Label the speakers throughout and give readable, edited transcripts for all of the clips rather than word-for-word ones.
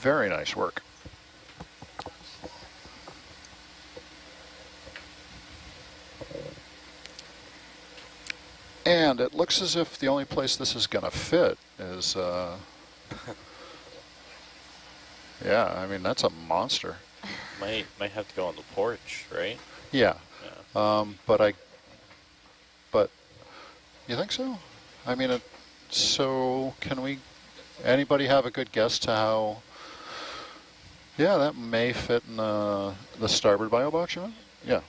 Speaker 1: Very nice work. And it looks as if the only place this is going to fit is, yeah, I mean, that's a monster.
Speaker 2: Might have to go on the porch, right?
Speaker 1: Yeah.
Speaker 2: Yeah.
Speaker 1: But you think so? I mean, so can anybody have a good guess to how? Yeah, that may fit in the starboard bio box, you know? Yeah.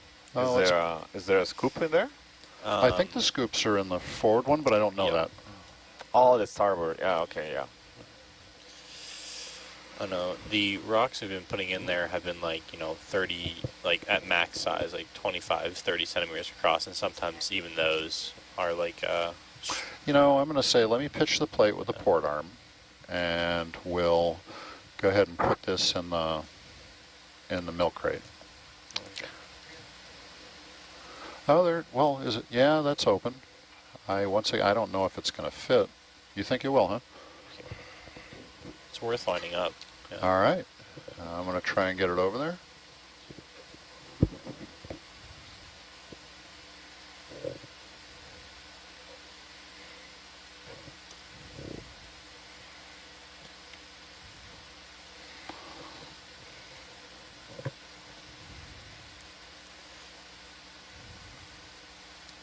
Speaker 3: Is there a scoop in there?
Speaker 1: I think the scoops are in the forward one, but I don't know that.
Speaker 3: Oh, the starboard. Yeah, okay, yeah.
Speaker 2: Oh no, the rocks we've been putting in there have been like, 30, like at max size, like 25, 30 centimeters across, and sometimes even those are like,
Speaker 1: I'm going to say, let me pitch the plate with the port arm, and we'll go ahead and put this in the milk crate.
Speaker 2: okay.
Speaker 1: Oh, well, is it? Yeah, that's open. Once again, I don't know if it's going to fit. You think it will, huh?
Speaker 2: It's worth lining up. Yeah.
Speaker 1: All right. I'm going to try and get it over there.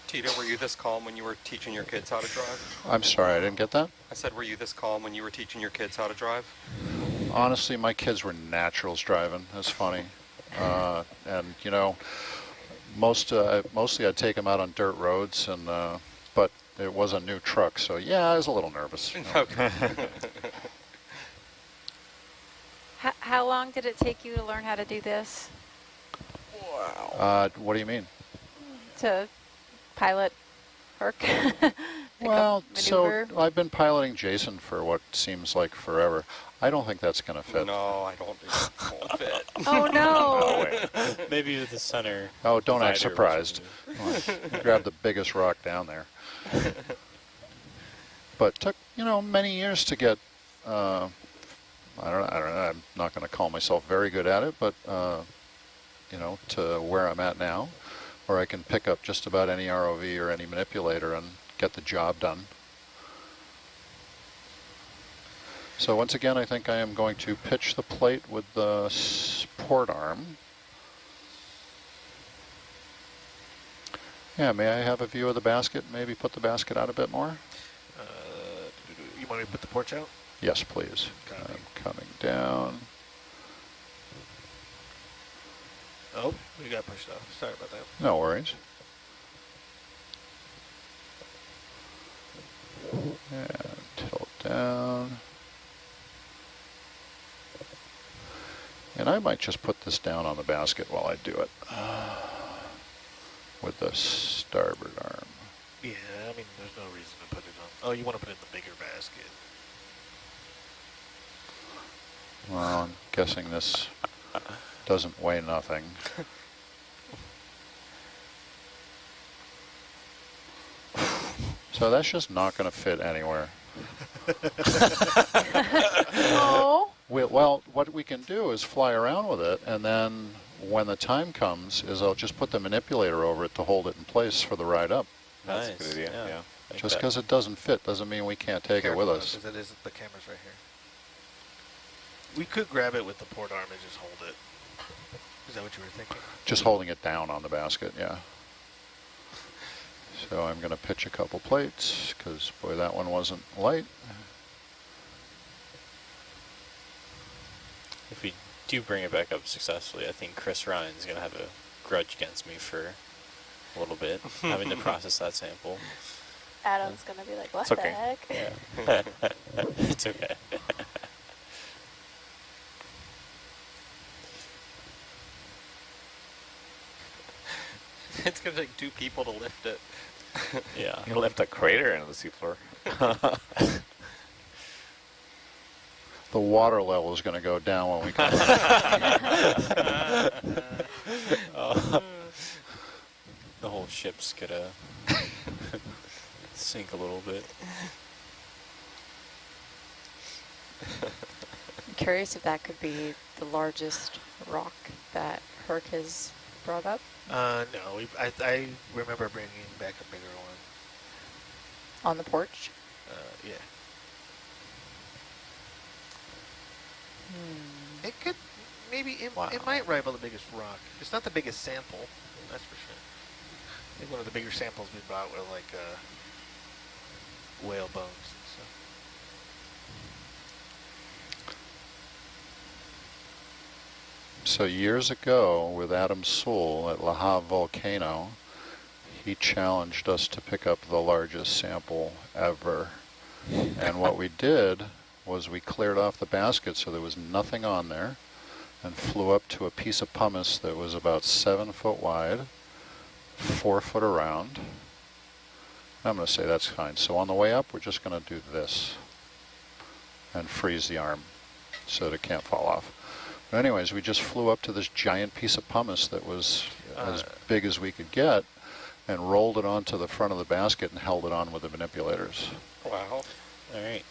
Speaker 4: Tito, were you this calm when you were teaching your kids how to drive?
Speaker 1: I'm sorry, I didn't get that.
Speaker 4: I said, were you this calm when you were teaching your kids how to drive?
Speaker 1: Honestly, my kids were naturals driving. That's funny. And, mostly I'd take them out on dirt roads, but it was a new truck, so yeah, I was a little nervous.
Speaker 4: Okay.
Speaker 5: How long did it take you to learn how to do this?
Speaker 1: Wow. What do you mean?
Speaker 5: To pilot Herc?
Speaker 1: Well, so I've been piloting Jason for what seems like forever. I don't think that's going to fit.
Speaker 4: No, I don't think it won't fit.
Speaker 5: Oh, no.
Speaker 2: Maybe with the center.
Speaker 1: Oh, don't act
Speaker 2: divider
Speaker 1: surprised. Grab the biggest rock down there. But took, many years to get, I don't know, I'm not going to call myself very good at it, but, to where I'm at now, where I can pick up just about any ROV or any manipulator and get the job done. So once again, I think I am going to pitch the plate with the port arm. Yeah, may I have a view of the basket? Maybe put the basket out a bit more?
Speaker 6: You want me to put the porch out?
Speaker 1: Yes, please. I'm coming down.
Speaker 6: Oh, we got pushed off. Sorry about that.
Speaker 1: No worries. And tilt down. And I might just put this down on the basket while I do it. With the starboard arm.
Speaker 6: Yeah, I mean, there's no reason to put it on. Oh, you want to put it in the bigger basket.
Speaker 1: Well, I'm guessing this doesn't weigh nothing. So that's just not going to fit anywhere.
Speaker 5: Oh.
Speaker 1: Well, what we can do is fly around with it, and then when the time comes, I'll just put the manipulator over it to hold it in place for the ride up.
Speaker 2: Nice.
Speaker 3: That's a good idea, yeah.
Speaker 2: Like
Speaker 1: Just
Speaker 2: that.
Speaker 1: because it doesn't fit doesn't mean we can't take it with us.
Speaker 6: Because it is, the camera's right here. We could grab it with the port arm and just hold it. Is that what you were thinking?
Speaker 1: Just holding it down on the basket, yeah. So I'm going to pitch a couple plates, because, boy, that one wasn't light.
Speaker 2: If we do bring it back up successfully, I think Chris Ryan's going to have a grudge against me for a little bit, having to process that sample.
Speaker 5: Adam's going to be like, what
Speaker 3: It's
Speaker 5: the
Speaker 3: okay.
Speaker 5: heck?
Speaker 2: Yeah. It's okay.
Speaker 4: It's going to take 2 people to lift it.
Speaker 2: Yeah.
Speaker 3: You left a crater in the seafloor.
Speaker 1: The water level is going to go down when we come
Speaker 2: The whole ship's going to sink a little bit.
Speaker 5: curious if that could be the largest rock that Herc has brought up
Speaker 6: No, I remember bringing back a bigger one.
Speaker 5: on the porch.
Speaker 6: Yeah.
Speaker 5: Hmm.
Speaker 6: It could, maybe,
Speaker 2: Wow.
Speaker 6: it might rival the biggest rock. It's not the biggest sample, that's for sure. I think one of the bigger samples we brought were like whale bones and stuff.
Speaker 1: So years ago with Adam Sewell at La Havre Volcano, he challenged us to pick up the largest sample ever. And what we did was we cleared off the basket so there was nothing on there and flew up to a piece of pumice that was about 7 foot wide, 4 foot around. I'm going to say that's fine. So on the way up, we're just going to do this and freeze the arm so that it can't fall off. But anyways, we just flew up to this giant piece of pumice that was as big as we could get and rolled it onto the front of the basket and held it on with the manipulators.
Speaker 4: Wow.
Speaker 2: All right.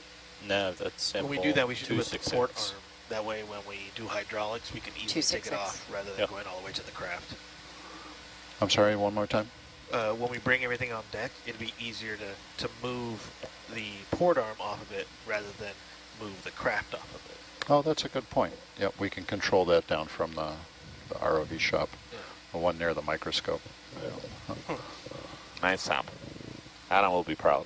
Speaker 2: Nav, that's sample
Speaker 6: When we do that, we should do it with the port
Speaker 2: 266.
Speaker 6: arm. That way, when we do hydraulics, we can easily take it
Speaker 5: 266.
Speaker 6: off rather than
Speaker 2: Yep.
Speaker 6: going all the way to the craft.
Speaker 1: I'm sorry, one more time?
Speaker 6: When we bring everything on deck, it'd be easier to move the port arm off of it rather than move the craft off of it.
Speaker 1: Oh, that's a good point. Yep, we can control that down from the ROV shop,
Speaker 6: Yeah.
Speaker 1: the one near the microscope.
Speaker 3: Nice sample. Adam will be proud.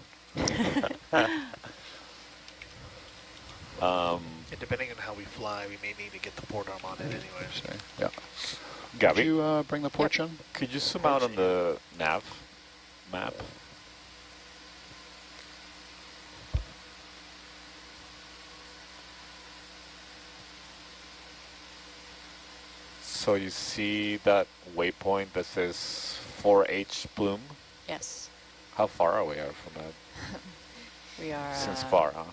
Speaker 6: And depending on how we fly, we may need to get the port arm on it anyway.
Speaker 1: So, yeah. Could
Speaker 3: Gabby,
Speaker 1: you bring the porch in?
Speaker 3: could you zoom out on the nav map? So you see that waypoint that says 4H Bloom?
Speaker 5: Yes,
Speaker 3: How far are we from that?
Speaker 5: we are
Speaker 3: Since far, huh?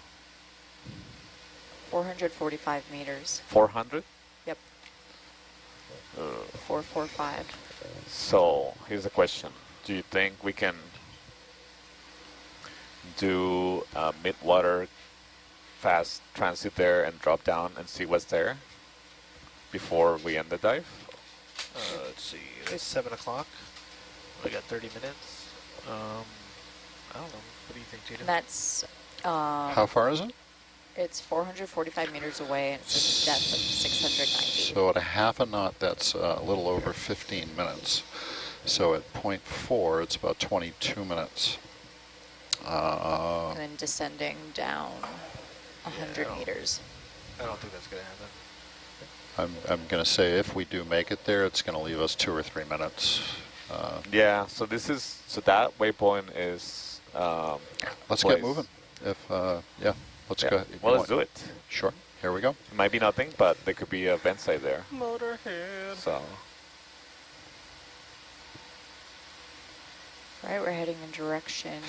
Speaker 5: 445 meters.
Speaker 3: 400?
Speaker 5: Yep, 445.
Speaker 3: So here's the question. Do you think we can do mid-water fast transit there and drop down and see what's there before we end the dive?
Speaker 6: Let's see, it's 7 o'clock. We got 30 minutes. I don't know. What do you think, Tito?
Speaker 5: And that's,
Speaker 1: How far is it?
Speaker 5: it's 445 meters away and it's a depth of 690.
Speaker 1: So at a half a knot, that's a little over 15 minutes. So at 0.4, it's about 22 minutes.
Speaker 5: And then descending down 100
Speaker 6: Yeah.
Speaker 5: meters.
Speaker 6: I don't think that's going to happen.
Speaker 1: I'm going to say if we do make it there, it's going to leave us 2 or 3 minutes.
Speaker 3: Yeah, so this is, so that waypoint is
Speaker 1: Let's
Speaker 3: place.
Speaker 1: get moving. If yeah, let's
Speaker 3: yeah.
Speaker 1: go.
Speaker 3: Well, let's do it.
Speaker 1: Sure. Here we go.
Speaker 3: It might be nothing, but there could be a vent site there.
Speaker 4: Motorhead.
Speaker 3: So
Speaker 5: Right, we're heading in direction.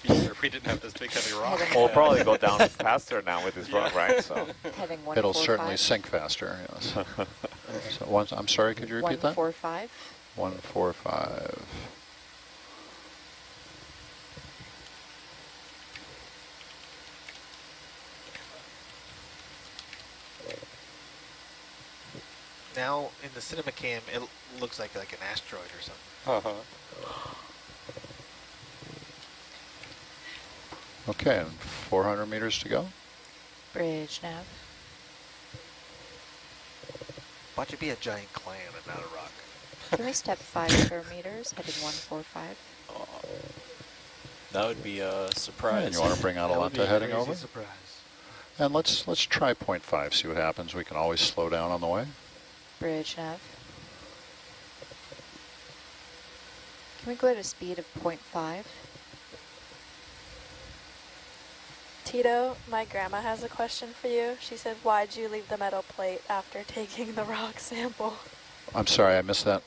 Speaker 4: If we didn't have this big heavy rock.
Speaker 3: we'll probably go down faster now with this rock, right? So
Speaker 5: Heading 145.
Speaker 1: It'll certainly sink faster. Yes. So once, I'm sorry. Could you repeat that?
Speaker 5: 145.
Speaker 1: 145.
Speaker 6: Now, in the cinema cam, it looks like an asteroid or something.
Speaker 4: Uh-huh.
Speaker 1: Okay, and 400 meters to go.
Speaker 5: Bridge nav.
Speaker 6: Watch it be a giant clam and not a rock.
Speaker 5: Can we step 5 square meters? Heading 145.
Speaker 2: That would be a surprise.
Speaker 1: And you want to bring
Speaker 6: That would be
Speaker 1: Atalanta
Speaker 6: a
Speaker 1: heading
Speaker 6: crazy
Speaker 1: over?
Speaker 6: surprise.
Speaker 1: And let's try 0.5. See what happens. We can always slow down on the way.
Speaker 5: Bridge nav. Can we go at a speed of 0.5?
Speaker 7: Tito, my grandma has a question for you. She said, why'd you leave the metal plate after taking the rock sample?
Speaker 1: I'm sorry, I missed that.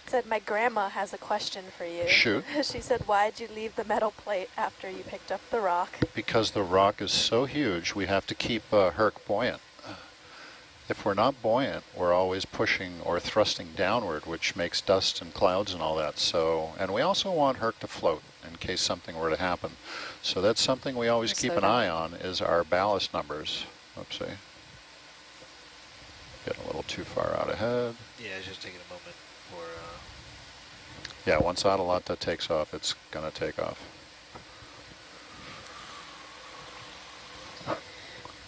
Speaker 7: Said, my grandma has a question for you.
Speaker 1: Shoot.
Speaker 7: She said, why'd you leave the metal plate after you picked up the rock?
Speaker 1: Because the rock is so huge, we have to keep Herc buoyant. If we're not buoyant, we're always pushing or thrusting downward, which makes dust and clouds and all that. So, and we also want Herc to float in case something were to happen. So that's something we always keep an eye on is our ballast numbers. Oopsie. too far out ahead.
Speaker 6: Yeah, it's just taking a moment for.
Speaker 1: Yeah, once Atalanta takes off, it's going to take off.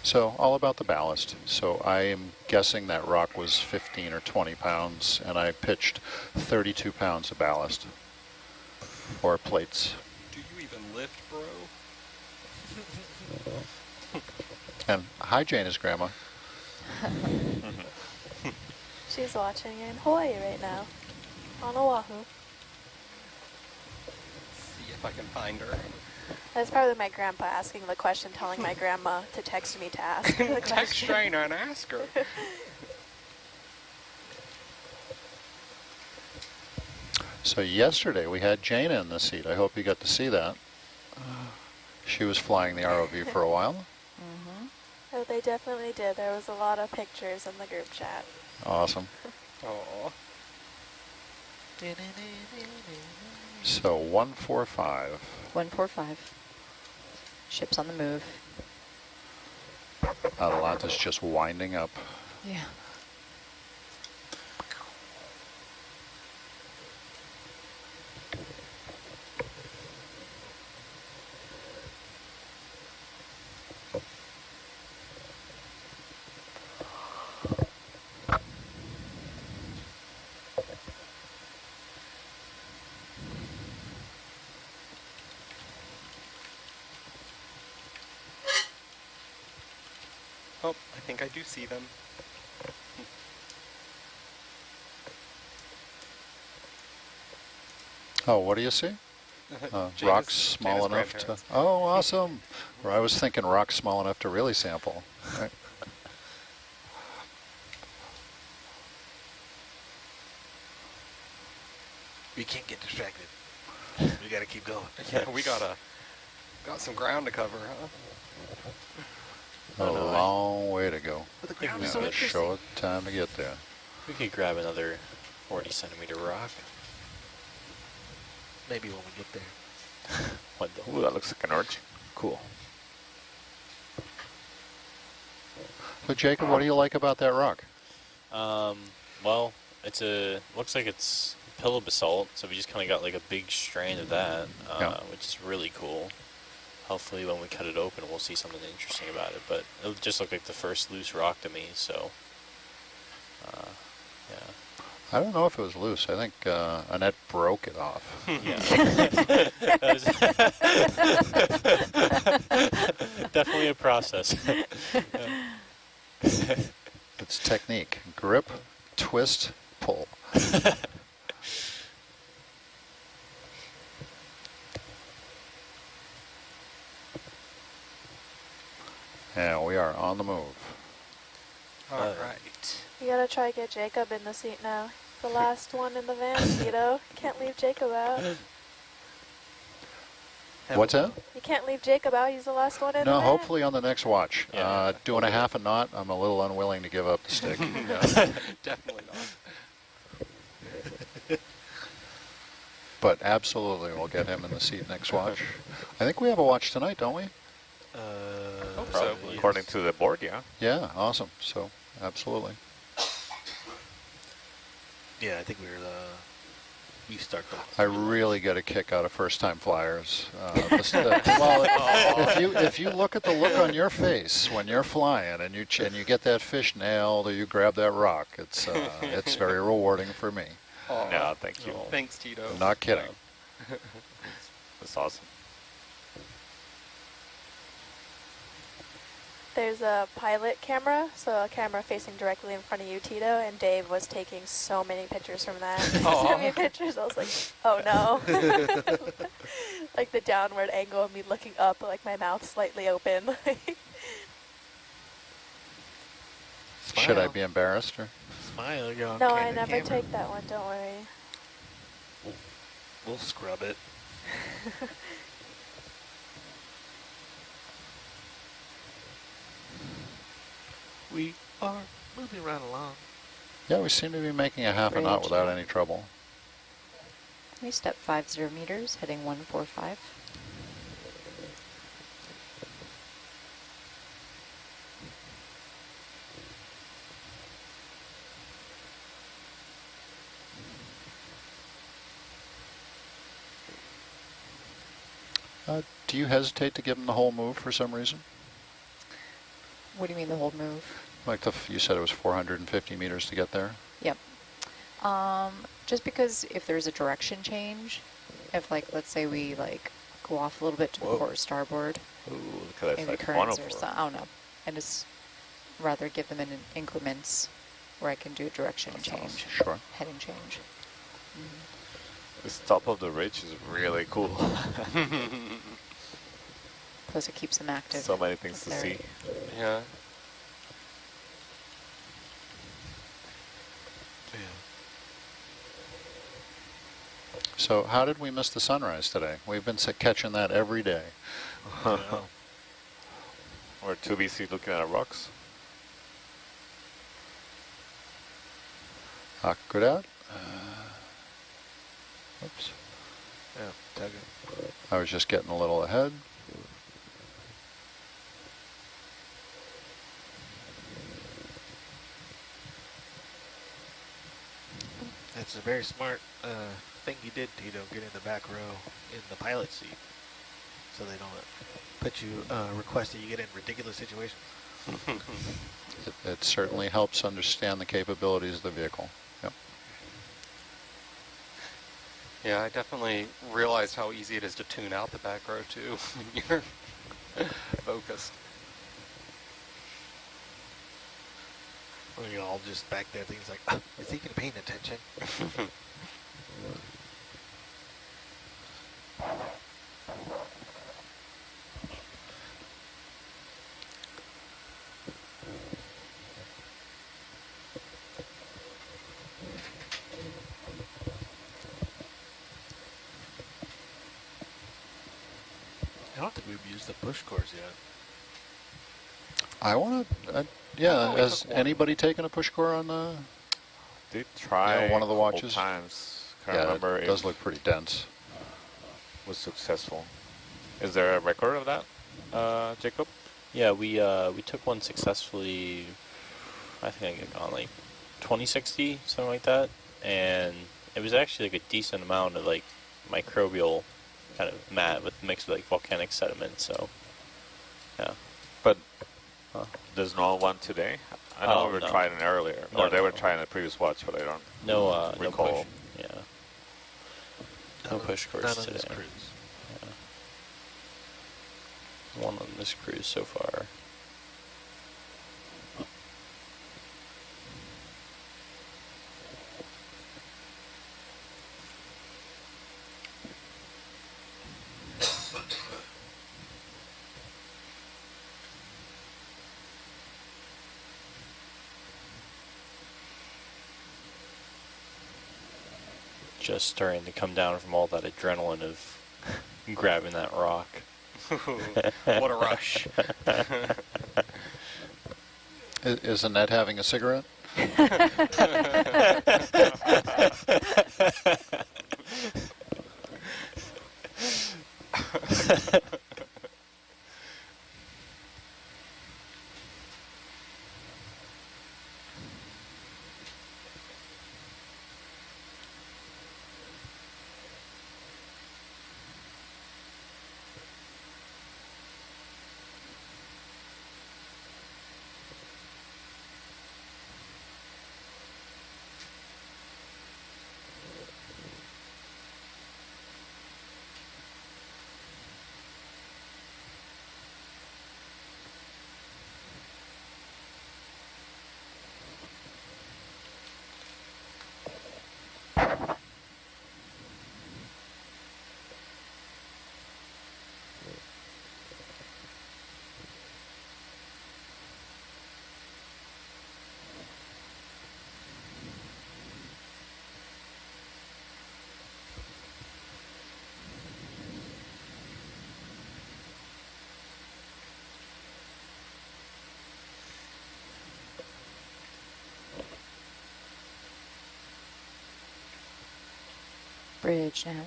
Speaker 1: So all about the ballast. So I am guessing that rock was 15 or 20 pounds, and I pitched 32 pounds of ballast, or plates.
Speaker 4: Do you even lift, bro?
Speaker 1: And hi, Jane is Grandma.
Speaker 7: She's watching in Hawaii right now, on Oahu.
Speaker 4: See if I can find her.
Speaker 7: That's probably my grandpa asking the question, telling my grandma to text me to ask the
Speaker 4: Text
Speaker 7: question.
Speaker 4: Shayna and ask her.
Speaker 1: So yesterday we had Jana in the seat. I hope you got to see that. She was flying the ROV for a while.
Speaker 7: Oh, they definitely did. There was a lot of pictures in the group chat.
Speaker 1: Awesome.
Speaker 4: Aw.
Speaker 1: So 145.
Speaker 5: 145. Ship's on the move.
Speaker 1: Atalanta's just winding up.
Speaker 5: Yeah.
Speaker 4: Oh, I think I do see them.
Speaker 1: Oh, what do you see? Rocks small enough to... Oh, awesome. Or I was thinking rocks small enough to really sample. Right.
Speaker 6: We can't get distracted. We gotta keep going.
Speaker 4: Yeah, we got some ground to cover, huh?
Speaker 1: A long way to go.
Speaker 6: But the
Speaker 2: think
Speaker 6: ground
Speaker 2: we
Speaker 6: is so
Speaker 2: got
Speaker 6: interesting.
Speaker 1: Short time to get there.
Speaker 2: We could grab another 40 centimeter rock.
Speaker 6: Maybe when we get there.
Speaker 2: What the?
Speaker 3: Ooh, that looks like an arch. Cool.
Speaker 1: So Jacob, what do you like about that rock?
Speaker 2: Well, looks like it's pillow basalt, so we just kind of got like a big strain of that,
Speaker 1: Yeah.
Speaker 2: which is really cool. Hopefully when we cut it open, we'll see something interesting about it, but it'll just look like the first loose rock to me, so, yeah.
Speaker 1: I don't know if it was loose. I think Annette broke it off.
Speaker 2: Yeah. Definitely a process.
Speaker 1: It's technique. Grip, twist, pull. And we are on the move.
Speaker 4: All right.
Speaker 7: You gotta try get Jacob in the seat now. The last one in the van, Tito. Can't leave Jacob out.
Speaker 1: What's that?
Speaker 7: You can't leave Jacob out. He's the last one in the
Speaker 1: No,
Speaker 7: van.
Speaker 1: hopefully on the next watch.
Speaker 2: Yeah.
Speaker 1: Doing a half a knot, I'm a little unwilling to give up the stick.
Speaker 4: Definitely not.
Speaker 1: But absolutely, we'll get him in the seat next watch. I think we have a watch tonight, don't we?
Speaker 4: Hope so.
Speaker 2: Probably.
Speaker 3: According to the board, yeah.
Speaker 1: Yeah, awesome. So, absolutely.
Speaker 6: Yeah, I think we start the.
Speaker 1: I really get a kick out of first-time flyers. Well, if you look at the look on your face when you're flying and you get that fish nailed or you grab that rock, it's very rewarding for me.
Speaker 4: Aw.
Speaker 3: No, thank you.
Speaker 4: Thanks, Tito.
Speaker 1: Not kidding.
Speaker 3: That's awesome.
Speaker 7: There's a pilot camera, so a camera facing directly in front of you, Tito, and Dave was taking so many pictures from that. So many pictures, I was like, oh no. Like the downward angle of me looking up, like my mouth slightly open.
Speaker 1: Should I be embarrassed? Or?
Speaker 6: Smile, you're on
Speaker 7: No, I
Speaker 6: candid
Speaker 7: never
Speaker 6: camera.
Speaker 7: take that one, don't worry.
Speaker 6: We'll scrub it. We are moving right along.
Speaker 1: Yeah, we seem to be making a half a knot without any trouble.
Speaker 5: We step 50 meters, heading 145.
Speaker 1: Do you hesitate to give them the whole move for some reason?
Speaker 5: What do you mean the whole move?
Speaker 1: Like you said it was 450 meters to get there?
Speaker 5: Yep. Just because if there's a direction change, if like, let's say we like go off a little bit to the port starboard,
Speaker 3: Ooh, look at that.
Speaker 5: maybe
Speaker 3: Like
Speaker 5: currents or
Speaker 3: 104.
Speaker 5: something, I don't know. I just rather give them in increments where I can do a direction change,
Speaker 1: Sure.
Speaker 5: heading change.
Speaker 3: This top of the ridge is really cool.
Speaker 5: Plus it keeps them active.
Speaker 3: So many things
Speaker 5: up
Speaker 3: to
Speaker 5: there.
Speaker 3: see.
Speaker 4: Yeah.
Speaker 1: So how did we miss the sunrise today? We've been catching that every day.
Speaker 3: We're too busy looking at rocks.
Speaker 1: Akkurat. Oops.
Speaker 6: Yeah, tag it.
Speaker 1: I was just getting a little ahead.
Speaker 6: That's a very smart thing you did, Tito, get in the back row in the pilot seat so they don't put you, request that you get in ridiculous situations.
Speaker 1: It certainly helps understand the capabilities of the vehicle. Yep.
Speaker 4: Yeah, I definitely realized how easy it is to tune out the back row too when you're focused.
Speaker 6: When you're all just back there, things like, oh, is he even paying attention? I don't think we've used the push course yet.
Speaker 1: I want to, yeah,
Speaker 4: we
Speaker 1: has
Speaker 4: took one.
Speaker 1: anybody taken a push core on the,
Speaker 3: Did try
Speaker 1: one of the
Speaker 3: a couple
Speaker 1: watches?
Speaker 3: times. Can't
Speaker 1: yeah,
Speaker 3: remember
Speaker 1: it
Speaker 3: if
Speaker 1: does look pretty dense.
Speaker 3: was successful. Is there a record of that, Jacob?
Speaker 2: Yeah, we took one successfully. I think I got on like 2060, something like that, and it was actually like a decent amount of like microbial kind of mat with mixed with like volcanic sediment. So, yeah.
Speaker 3: But
Speaker 2: Huh.
Speaker 3: there's no one today? I know
Speaker 2: Oh,
Speaker 3: we were
Speaker 2: no.
Speaker 3: trying it earlier.
Speaker 2: No,
Speaker 3: or they were
Speaker 2: no.
Speaker 3: trying a previous watch, but I don't
Speaker 2: No
Speaker 3: recall.
Speaker 2: push. Yeah. No push course
Speaker 6: None on
Speaker 2: today.
Speaker 6: this cruise.
Speaker 2: One on this cruise so far. Just starting to come down from all that adrenaline of grabbing that rock.
Speaker 4: What a rush.
Speaker 1: Is Annette having a cigarette?
Speaker 5: Bridge now.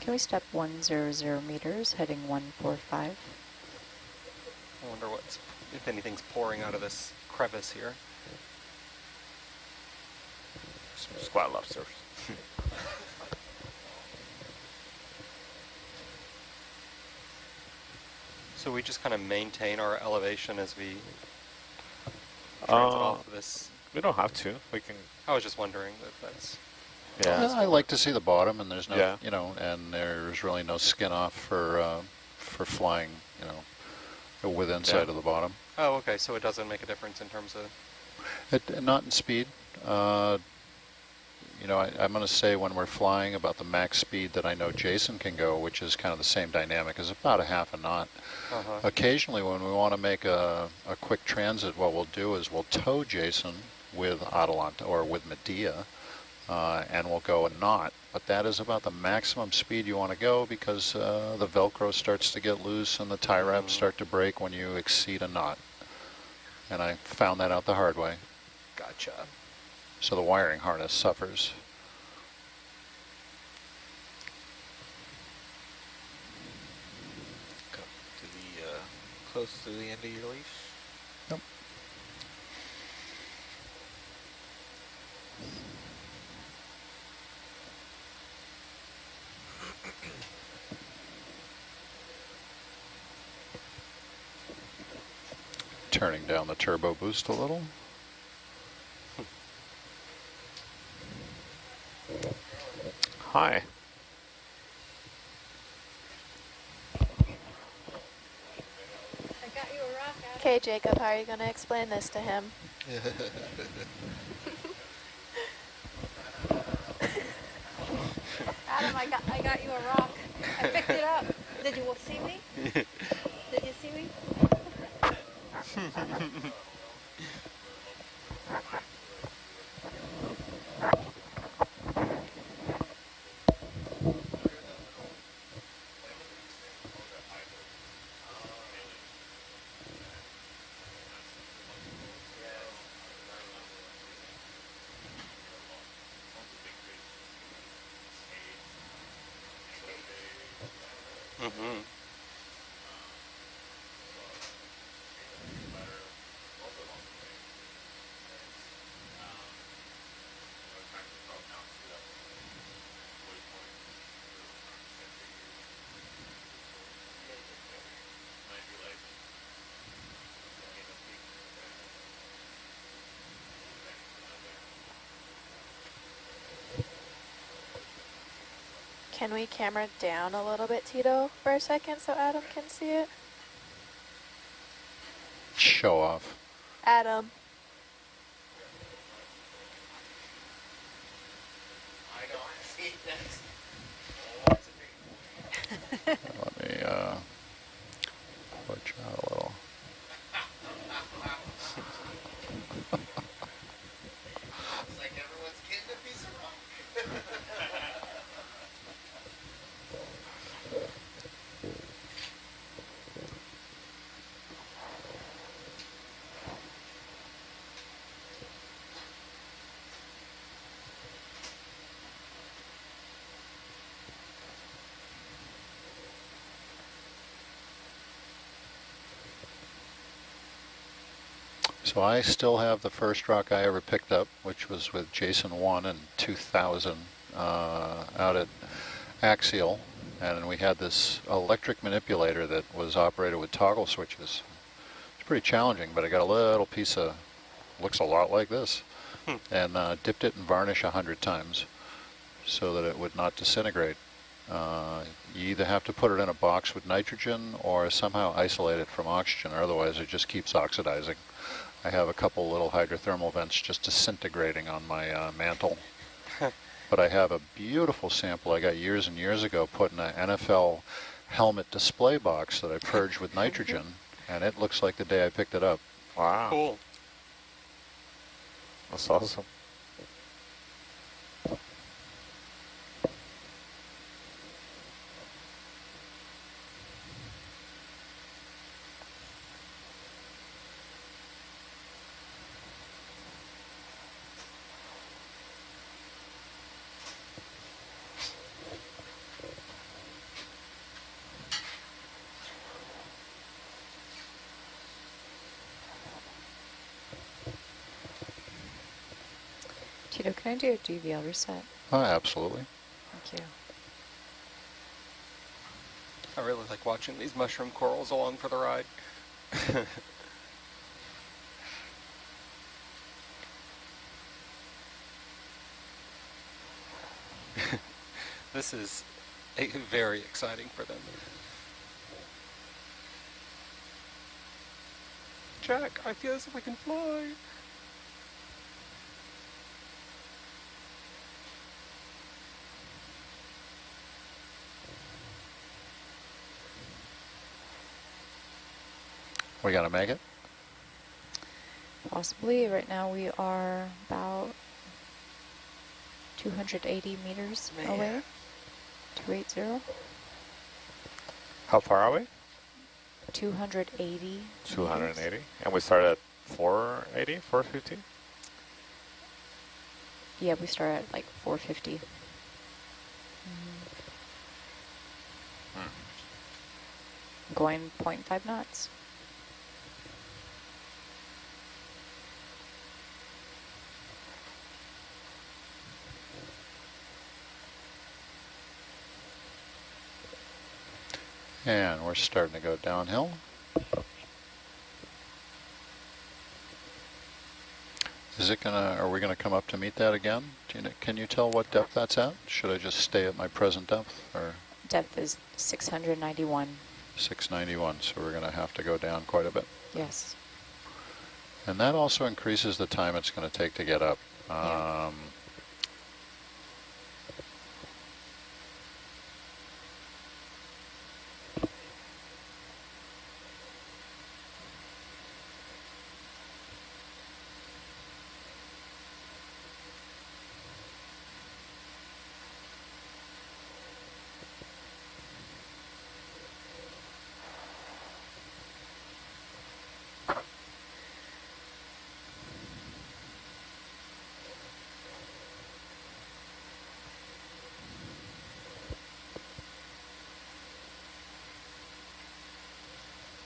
Speaker 5: Can we step 100 meters, heading 145?
Speaker 4: I wonder if anything's pouring out of this crevice here.
Speaker 3: Squat lobsters.
Speaker 4: So we just kind of maintain our elevation as we transit off of this.
Speaker 3: We don't have to. We can.
Speaker 4: I was just wondering if that's.
Speaker 3: Yeah.
Speaker 1: I like to see the bottom, and there's no,
Speaker 3: Yeah.
Speaker 1: you know, and there's really no skin off for flying, you know, with inside of the bottom.
Speaker 4: Oh, okay. So it doesn't make a difference in terms of.
Speaker 1: Not in speed. You know, I'm going to say when we're flying about the max speed that I know Jason can go, which is kind of the same dynamic, is about a half a knot. Occasionally, when we want to make a quick transit, what we'll do is we'll tow Jason with Atalanta or with Medea, and we'll go a knot. But that is about the maximum speed you want to go because the Velcro starts to get loose and the tie wraps start to break when you exceed a knot. And I found that out the hard way.
Speaker 4: Gotcha.
Speaker 1: So the wiring harness suffers.
Speaker 6: Come to the close to the end of your leash.
Speaker 1: Yep. Turning down the turbo boost a little.
Speaker 3: Hi.
Speaker 7: Okay, Jacob, how are you going to explain this to him?
Speaker 8: Adam, I got you a rock. I picked it up. Did you see me? Did you see me?
Speaker 7: Can we camera down a little bit, Tito, for a second so Adam can see it?
Speaker 1: Show off.
Speaker 7: Adam.
Speaker 1: Let me porch out a little.
Speaker 9: It's like everyone's getting a piece of rock.
Speaker 1: So I still have the first rock I ever picked up, which was with Jason 1 in 2000 out at Axial. And we had this electric manipulator that was operated with toggle switches. It's pretty challenging, but I got a little piece of, looks a lot like this, and dipped it in varnish 100 times so that it would not disintegrate. You either have to put it in a box with nitrogen or somehow isolate it from oxygen, or otherwise it just keeps oxidizing. I have a couple little hydrothermal vents just disintegrating on my mantle. But I have a beautiful sample I got years and years ago put in an NFL helmet display box that I purged with nitrogen, and it looks like the day I picked it up.
Speaker 3: Wow.
Speaker 4: Cool.
Speaker 3: That's awesome.
Speaker 5: Tito, can I do a DVL reset?
Speaker 1: Absolutely.
Speaker 5: Thank you.
Speaker 4: I really like watching these mushroom corals along for the ride. This is very exciting for them. Jack, I feel as if I can fly.
Speaker 1: We got to make it?
Speaker 5: Possibly. Right now we are about 280 meters away. 280.
Speaker 3: How far are we?
Speaker 5: 280.
Speaker 3: 280. And we started at 480, 450?
Speaker 5: Yeah, we start at like 450. Going 0.5 knots.
Speaker 1: And we're starting to go downhill. Is it gonna, are we gonna come up to meet that again? Can you tell what depth that's at? Should I just stay at my present depth, or?
Speaker 5: Depth is 691.
Speaker 1: 691, so we're gonna have to go down quite a bit.
Speaker 5: Yes.
Speaker 1: And that also increases the time it's gonna take to get up.
Speaker 5: Yeah.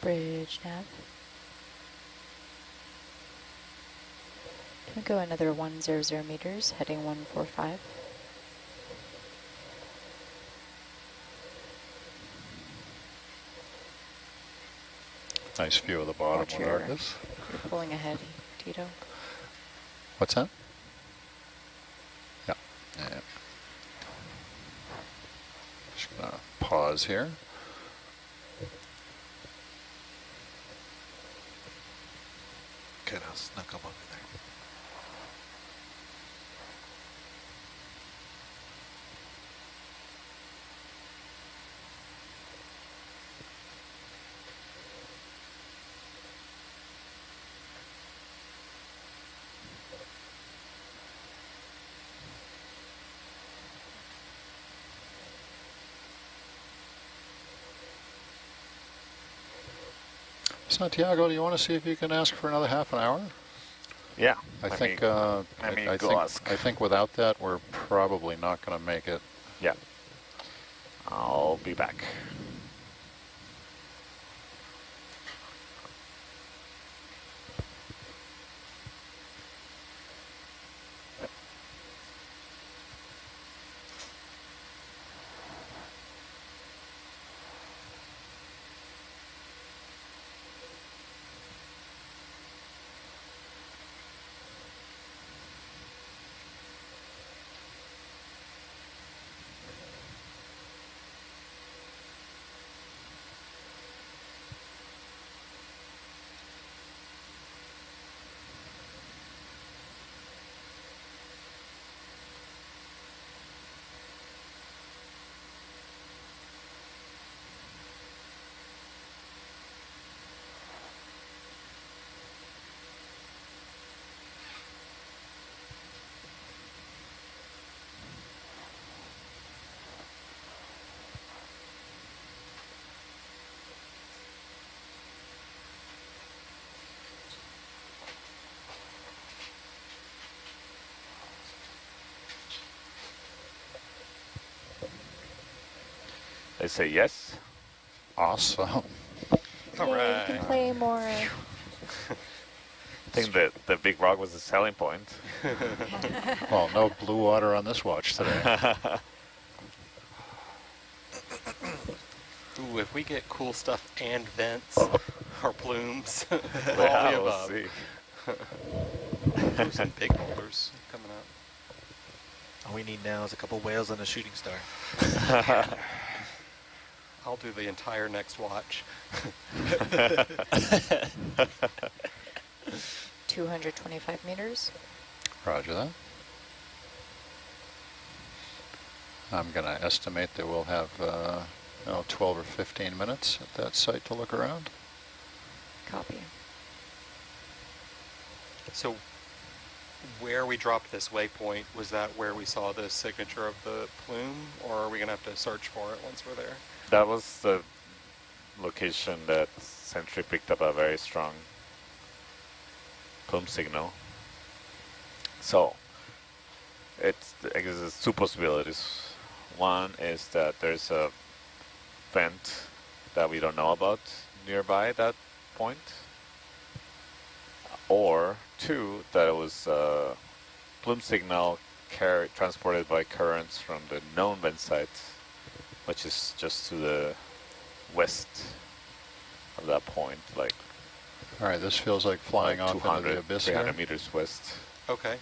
Speaker 5: Bridge nav. Can we go another 100 meters, heading 145?
Speaker 1: Nice view of the bottom
Speaker 5: Watch
Speaker 1: of Arcus.
Speaker 5: You're pulling ahead, Tito.
Speaker 1: What's that? Yeah. Just gonna pause here.
Speaker 6: Kind of snuck up on me there.
Speaker 1: Santiago, do you want to see if you can ask for another half an hour?
Speaker 3: Yeah.
Speaker 1: I think without that, we're probably not going to make it.
Speaker 3: Yeah. I'll be back. They say yes.
Speaker 1: Awesome.
Speaker 4: All
Speaker 5: Yay,
Speaker 4: right.
Speaker 5: we can play more.
Speaker 3: think that the big rock was the selling point.
Speaker 1: Well, no blue water on this watch today.
Speaker 4: Ooh, if we get cool stuff and vents or plumes, all
Speaker 3: Yeah,
Speaker 4: the
Speaker 3: we'll
Speaker 4: above.
Speaker 3: see.
Speaker 4: Ooh, some big boulders coming up.
Speaker 6: All we need now is a couple whales and a shooting star.
Speaker 4: I'll do the entire next watch.
Speaker 5: 225 meters.
Speaker 1: Roger that. I'm going to estimate that we'll have 12 or 15 minutes at that site to look around.
Speaker 5: Copy.
Speaker 4: So where we dropped this waypoint, was that where we saw the signature of the plume, or are we going to have to search for it once we're there?
Speaker 3: That was the location that Sentry picked up a very strong plume signal. So, I guess there's two possibilities. One is that there's a vent that we don't know about nearby that point. Or two, that it was a plume signal transported by currents from the known vent site, which is just to the west of that point, like
Speaker 1: All right, this feels like flying off into the abyss
Speaker 3: 300
Speaker 1: here.
Speaker 3: meters west.
Speaker 4: Okay.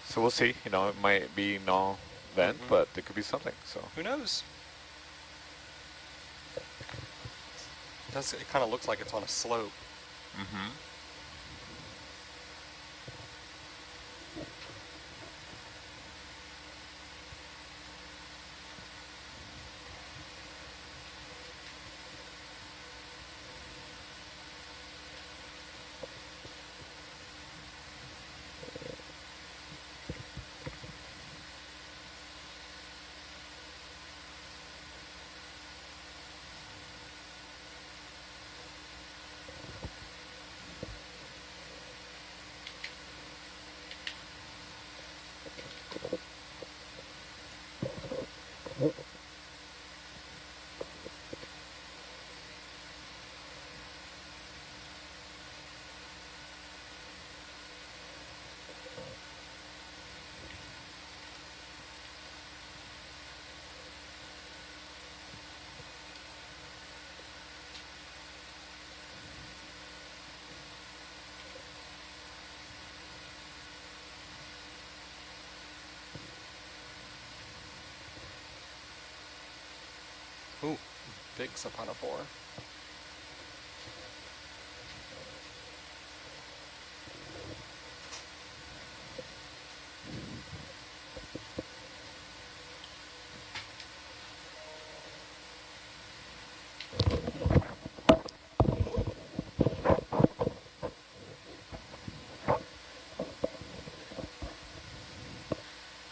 Speaker 3: So we'll see. You know, it might be no vent, but there could be something. So
Speaker 4: Who knows? It kind of looks like it's on a slope.
Speaker 3: Mm-hmm.
Speaker 4: Ooh, big sapanophore.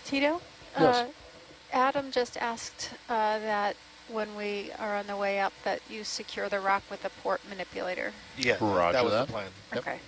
Speaker 8: Tito?
Speaker 1: Yes.
Speaker 8: Adam just asked that when we are on the way up that you secure the rock with a port manipulator.
Speaker 6: Yeah,
Speaker 1: Roger
Speaker 6: that was
Speaker 1: that.
Speaker 6: the plan.
Speaker 1: Yep.
Speaker 8: Okay.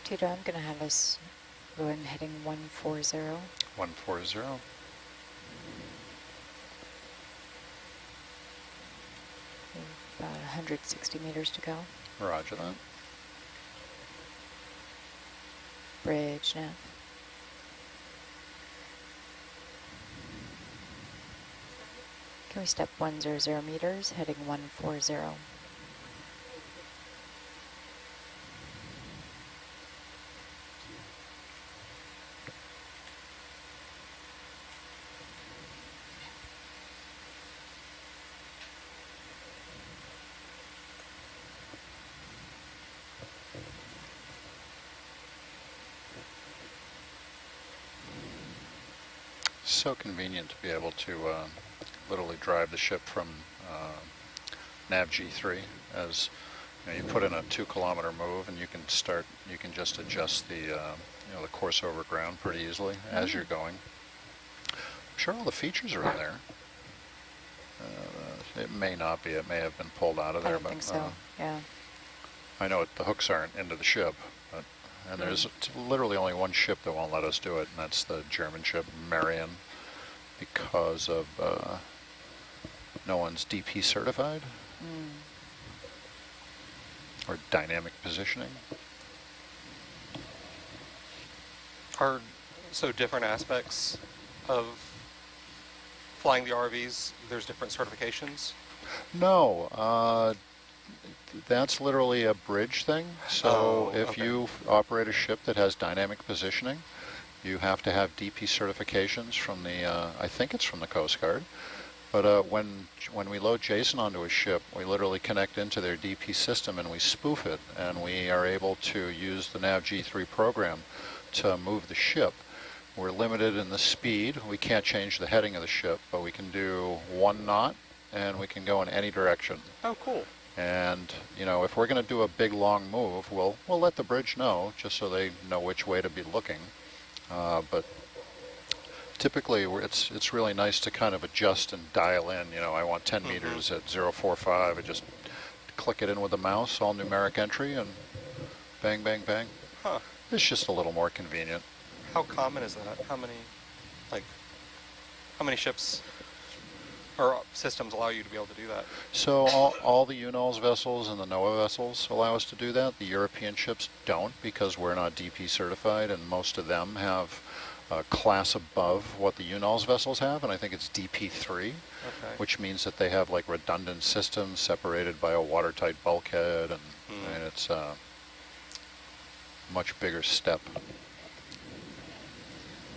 Speaker 5: Tito, I'm going to have us go ahead and heading 140.
Speaker 1: 140.
Speaker 5: About 160 meters to go.
Speaker 1: Roger that.
Speaker 5: Bridge nav. Can we step 100 meters, heading 140?
Speaker 1: So convenient to be able to literally drive the ship from nav G3 as you put in a 2-kilometer move, and you can just adjust the the course over ground pretty easily as you're going. I'm sure all the features are in there. It may not be. It may have been pulled out of there.
Speaker 5: I don't think so. Yeah.
Speaker 1: I know the hooks aren't into the ship, and there's literally only one ship that won't let us do it, and that's the German ship Marion, because of no one's DP certified or dynamic positioning.
Speaker 4: Are so different aspects of flying the RVs, there's different certifications?
Speaker 1: No, that's literally a bridge thing. So if you operate a ship that has dynamic positioning, you have to have DP certifications from the, I think it's from the Coast Guard. But when we load Jason onto a ship, we literally connect into their DP system and we spoof it, and we are able to use the nav G3 program to move the ship. We're limited in the speed. We can't change the heading of the ship, but we can do 1 knot, and we can go in any direction.
Speaker 4: Oh, cool.
Speaker 1: And if we're going to do a big long move, we'll let the bridge know, just so they know which way to be looking. But typically, it's really nice to kind of adjust and dial in. I want 10 meters at 045. I just click it in with the mouse, all numeric entry, and bang, bang, bang.
Speaker 4: Huh.
Speaker 1: It's just a little more convenient.
Speaker 4: How common is that? How many ships or systems allow you to be able to do that?
Speaker 1: So all the UNOLS vessels and the NOAA vessels allow us to do that. The European ships don't, because we're not DP certified, and most of them have a class above what the UNOLS vessels have, and I think it's DP3, which means that they have like redundant systems separated by a watertight bulkhead, and it's a much bigger step.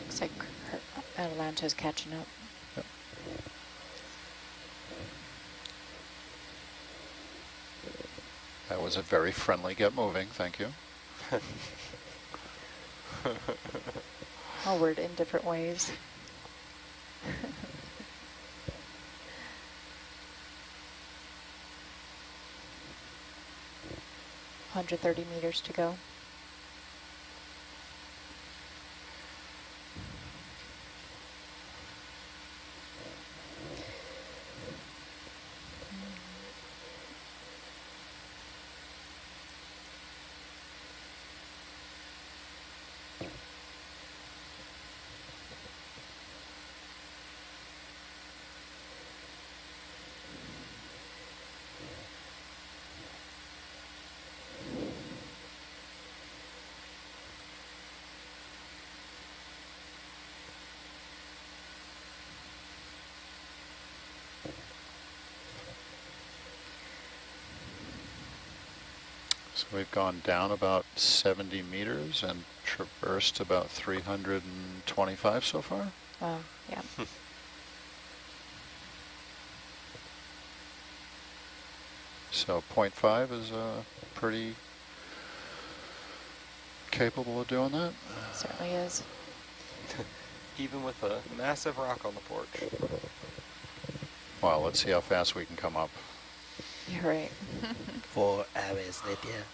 Speaker 5: Looks like Atalanta's catching up.
Speaker 1: Yep. That was a very friendly get moving, thank you.
Speaker 5: Onward in different ways. 130 meters to go.
Speaker 1: So we've gone down about 70 meters and traversed about 325 so far.
Speaker 5: Wow, yeah.
Speaker 1: So 0.5 is pretty capable of doing that.
Speaker 5: Certainly is.
Speaker 4: Even with a massive rock on the porch.
Speaker 1: Well, let's see how fast we can come up.
Speaker 5: You're right.
Speaker 6: 4 hours later.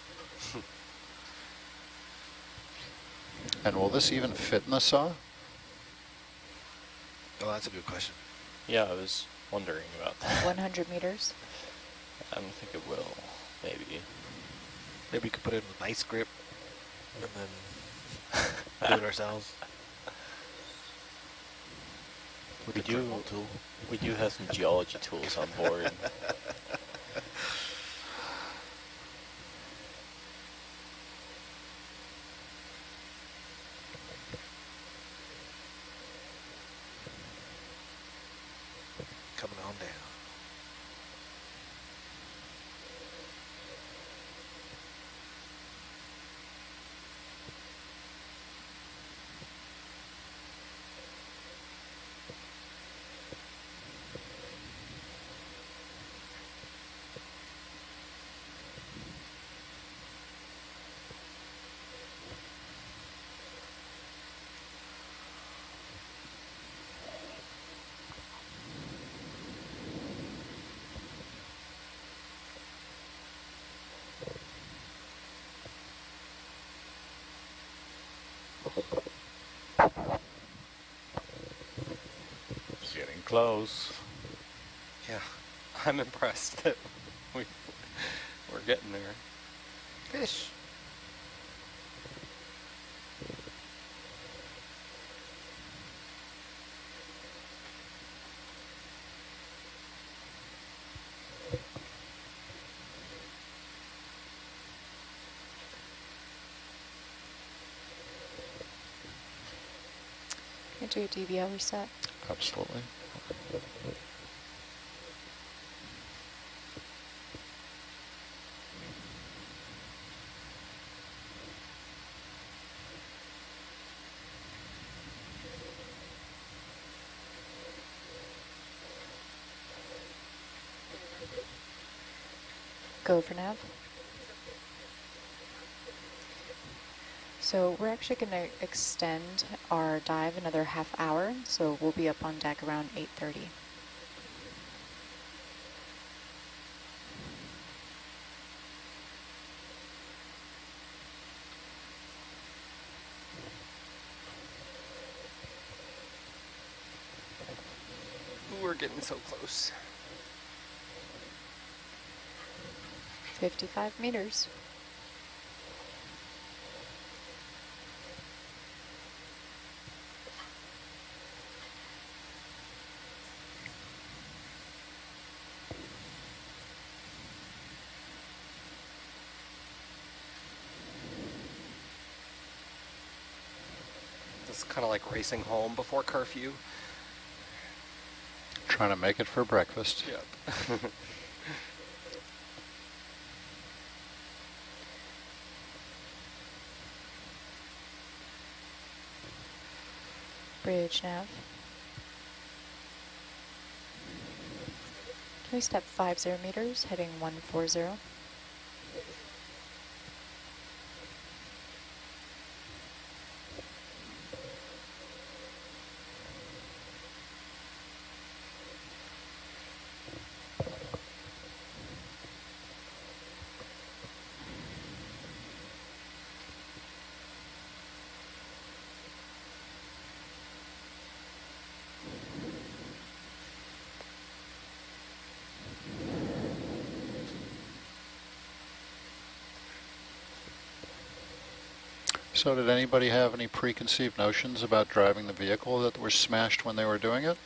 Speaker 1: And will this even fit in the saw?
Speaker 6: Oh, that's a good question.
Speaker 2: Yeah, I was wondering about that.
Speaker 5: 100 meters.
Speaker 2: I don't think it will. Maybe.
Speaker 6: Maybe we could put it in a nice grip and then do it ourselves. With
Speaker 2: We
Speaker 6: the dremel tool.
Speaker 2: We do have some geology tools on board.
Speaker 6: coming on down.
Speaker 3: Getting close.
Speaker 4: Yeah, I'm impressed that we're getting there.
Speaker 6: Fish.
Speaker 5: Can you do a DVL reset?
Speaker 1: Absolutely.
Speaker 5: Go for nav. So we're actually going to extend our dive another half hour, so we'll be up on deck around 8:30.
Speaker 4: We're getting so close.
Speaker 5: 55 meters.
Speaker 4: It's kind of like racing home before curfew.
Speaker 1: Trying to make it for breakfast.
Speaker 4: Yep.
Speaker 5: Bridge nav. Can we step 50 meters, heading 140?
Speaker 1: So did anybody have any preconceived notions about driving the vehicle that were smashed when they were doing it?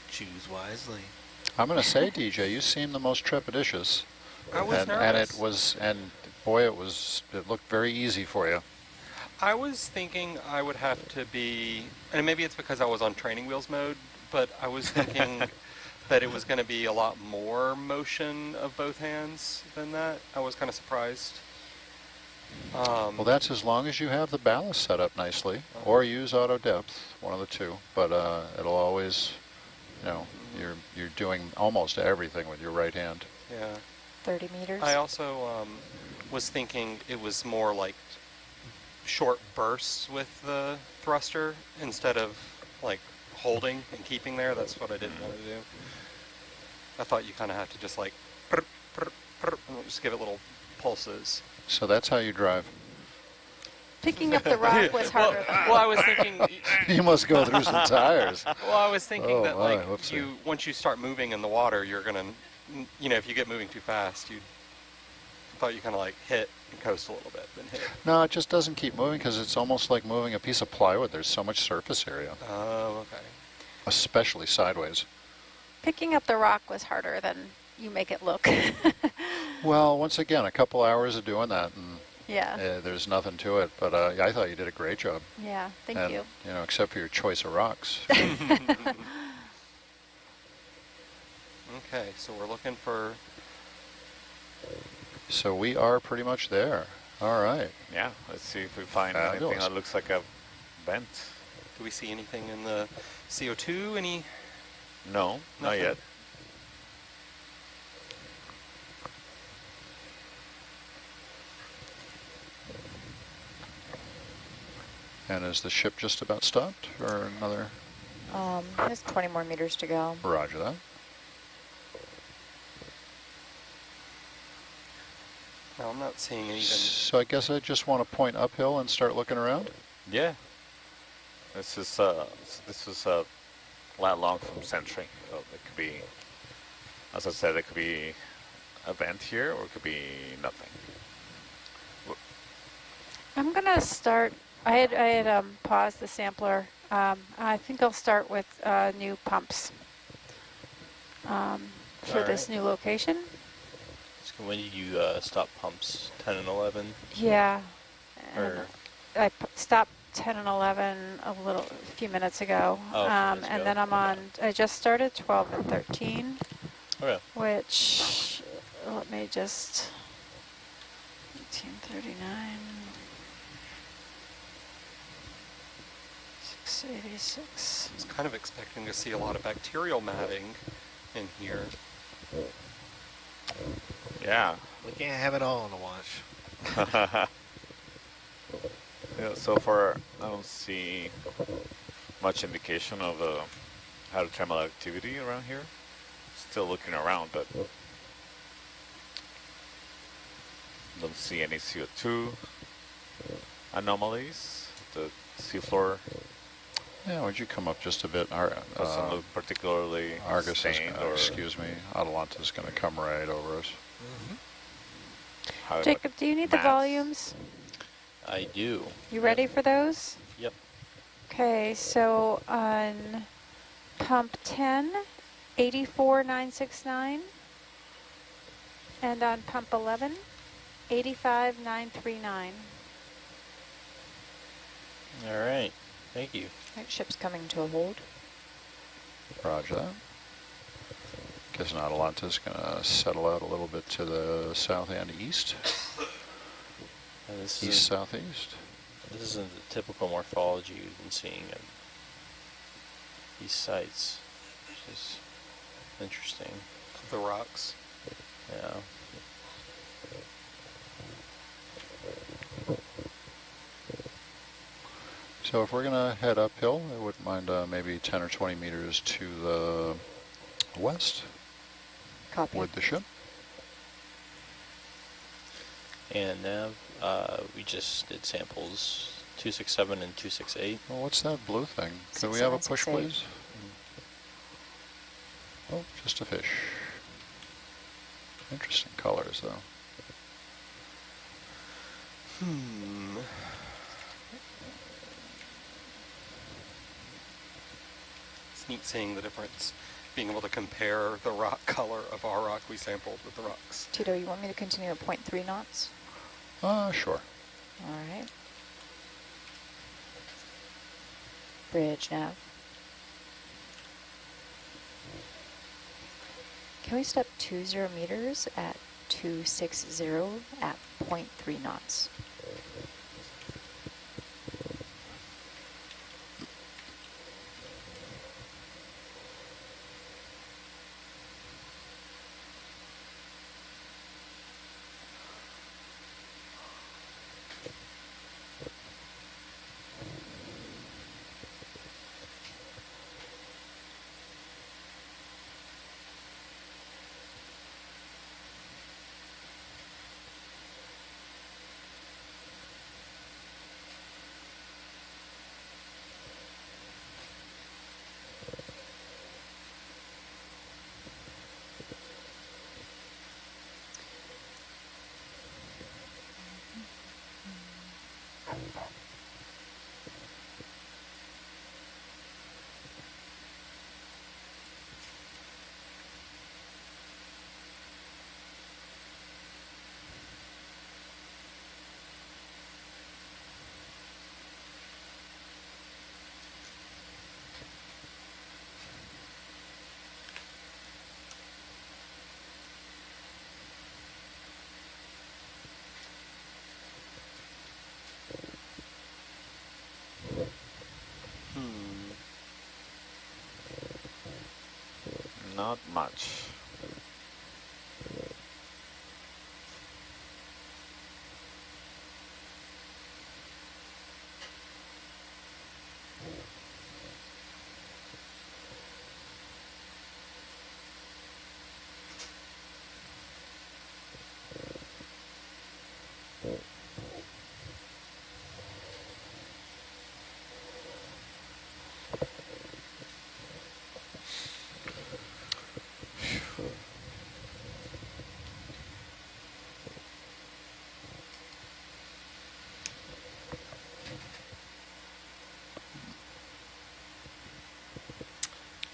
Speaker 6: Choose wisely.
Speaker 1: I'm going to say, DJ, you seem the most trepidatious.
Speaker 4: I was
Speaker 1: and
Speaker 4: nervous.
Speaker 1: Boy, it looked very easy for you.
Speaker 4: I was thinking I would have to be, and maybe it's because I was on training wheels mode, but I was thinking that it was going to be a lot more motion of both hands than that. I was kind of surprised.
Speaker 1: Well, that's as long as you have the ballast set up nicely, or use auto depth, one of the two. But it'll always, you're doing almost everything with your right hand.
Speaker 4: Yeah.
Speaker 5: 30 meters.
Speaker 4: I also was thinking it was more like short bursts with the thruster instead of like holding and keeping there. That's what I didn't want to do. I thought you kind of have to just like just give it little pulses.
Speaker 1: So that's how you drive.
Speaker 8: Picking up the rock was harder.
Speaker 4: Well, I was thinking
Speaker 1: You must go through some tires.
Speaker 4: Well, I was thinking that like
Speaker 1: whoopsie.
Speaker 4: once you start moving in the water, you're gonna, if you get moving too fast, thought you kind of like hit and coast a little bit, then hit.
Speaker 1: No, it just doesn't keep moving because it's almost like moving a piece of plywood. There's so much surface area.
Speaker 4: Oh, okay.
Speaker 1: Especially sideways.
Speaker 8: Picking up the rock was harder than you make it look.
Speaker 1: Well, once again, a couple hours of doing that, and
Speaker 8: Yeah.
Speaker 1: there's nothing to it. But I thought you did a great job.
Speaker 8: Yeah, thank
Speaker 1: And,
Speaker 8: you.
Speaker 1: you know, except for your choice of rocks.
Speaker 4: Okay, so we're looking for...
Speaker 1: So we are pretty much there. All right.
Speaker 3: Yeah, let's see if we find anything
Speaker 1: Fabulous.
Speaker 3: that looks like a vent.
Speaker 4: Do we see anything in the CO2? Any?
Speaker 3: No, not
Speaker 4: Nothing?
Speaker 3: yet.
Speaker 1: And is the ship just about stopped or another?
Speaker 5: There's 20 more meters to go.
Speaker 1: Roger that.
Speaker 4: No, I'm not seeing anything.
Speaker 1: So I guess I just want to point uphill and start looking around.
Speaker 3: Yeah. This is lat long from Sentry. So it could be, as I said, it could be a vent here or it could be nothing.
Speaker 8: I'm gonna start. I had paused the sampler. I think I'll start with new pumps for this new location.
Speaker 2: So when did you stop pumps? 10 and 11?
Speaker 8: Yeah.
Speaker 2: Or
Speaker 8: I stopped 10 and 11 a few minutes ago.
Speaker 2: Oh, a few minutes
Speaker 8: and
Speaker 2: ago.
Speaker 8: then I'm on, I just started 12 and 13,
Speaker 2: okay.
Speaker 8: which, let me just, 1839, 686.
Speaker 4: I was kind of expecting to see a lot of bacterial matting in here.
Speaker 3: Yeah.
Speaker 6: We can't have it all on the watch.
Speaker 3: Yeah, so far I don't see much indication of hydrothermal activity around here. Still looking around, but don't see any CO2 anomalies. The seafloor
Speaker 1: Yeah, would you come up just a bit?
Speaker 3: doesn't look particularly
Speaker 1: Argus is
Speaker 3: stained
Speaker 1: gonna,
Speaker 3: or
Speaker 1: excuse me, Atalanta's going to come right over us.
Speaker 3: how-
Speaker 8: Jacob, do you need the
Speaker 3: mass.
Speaker 8: volumes?
Speaker 2: I do.
Speaker 8: You ready for those?
Speaker 2: Yep.
Speaker 8: Okay, so on pump 10, 84,969. And on pump 11, 85,939.
Speaker 2: All right. Thank you.
Speaker 5: Right, ship's coming to a hold.
Speaker 1: Roger that. Guess Atalanta's going to settle out a little bit to the south and east.
Speaker 2: And this
Speaker 1: East,
Speaker 2: is
Speaker 1: southeast.
Speaker 2: this isn't the typical morphology you've been seeing at these sites, which is interesting.
Speaker 4: The rocks.
Speaker 2: Yeah.
Speaker 1: So if we're going to head uphill, I wouldn't mind maybe 10 or 20 meters to the west
Speaker 5: Copy.
Speaker 1: with the ship.
Speaker 2: And Nav, we just did samples 267 and 268.
Speaker 1: Well, what's that blue thing? Could we have a push,
Speaker 5: 6768.
Speaker 1: please? Oh, just a fish. Interesting colors, though.
Speaker 4: It's neat seeing the difference, being able to compare the rock color of our rock we sampled with the rocks.
Speaker 5: Tito, you want me to continue at 0.3 knots?
Speaker 1: Sure.
Speaker 5: All right. Bridge nav. Can we step 20 meters at 260 at 0.3 knots?
Speaker 3: Not much.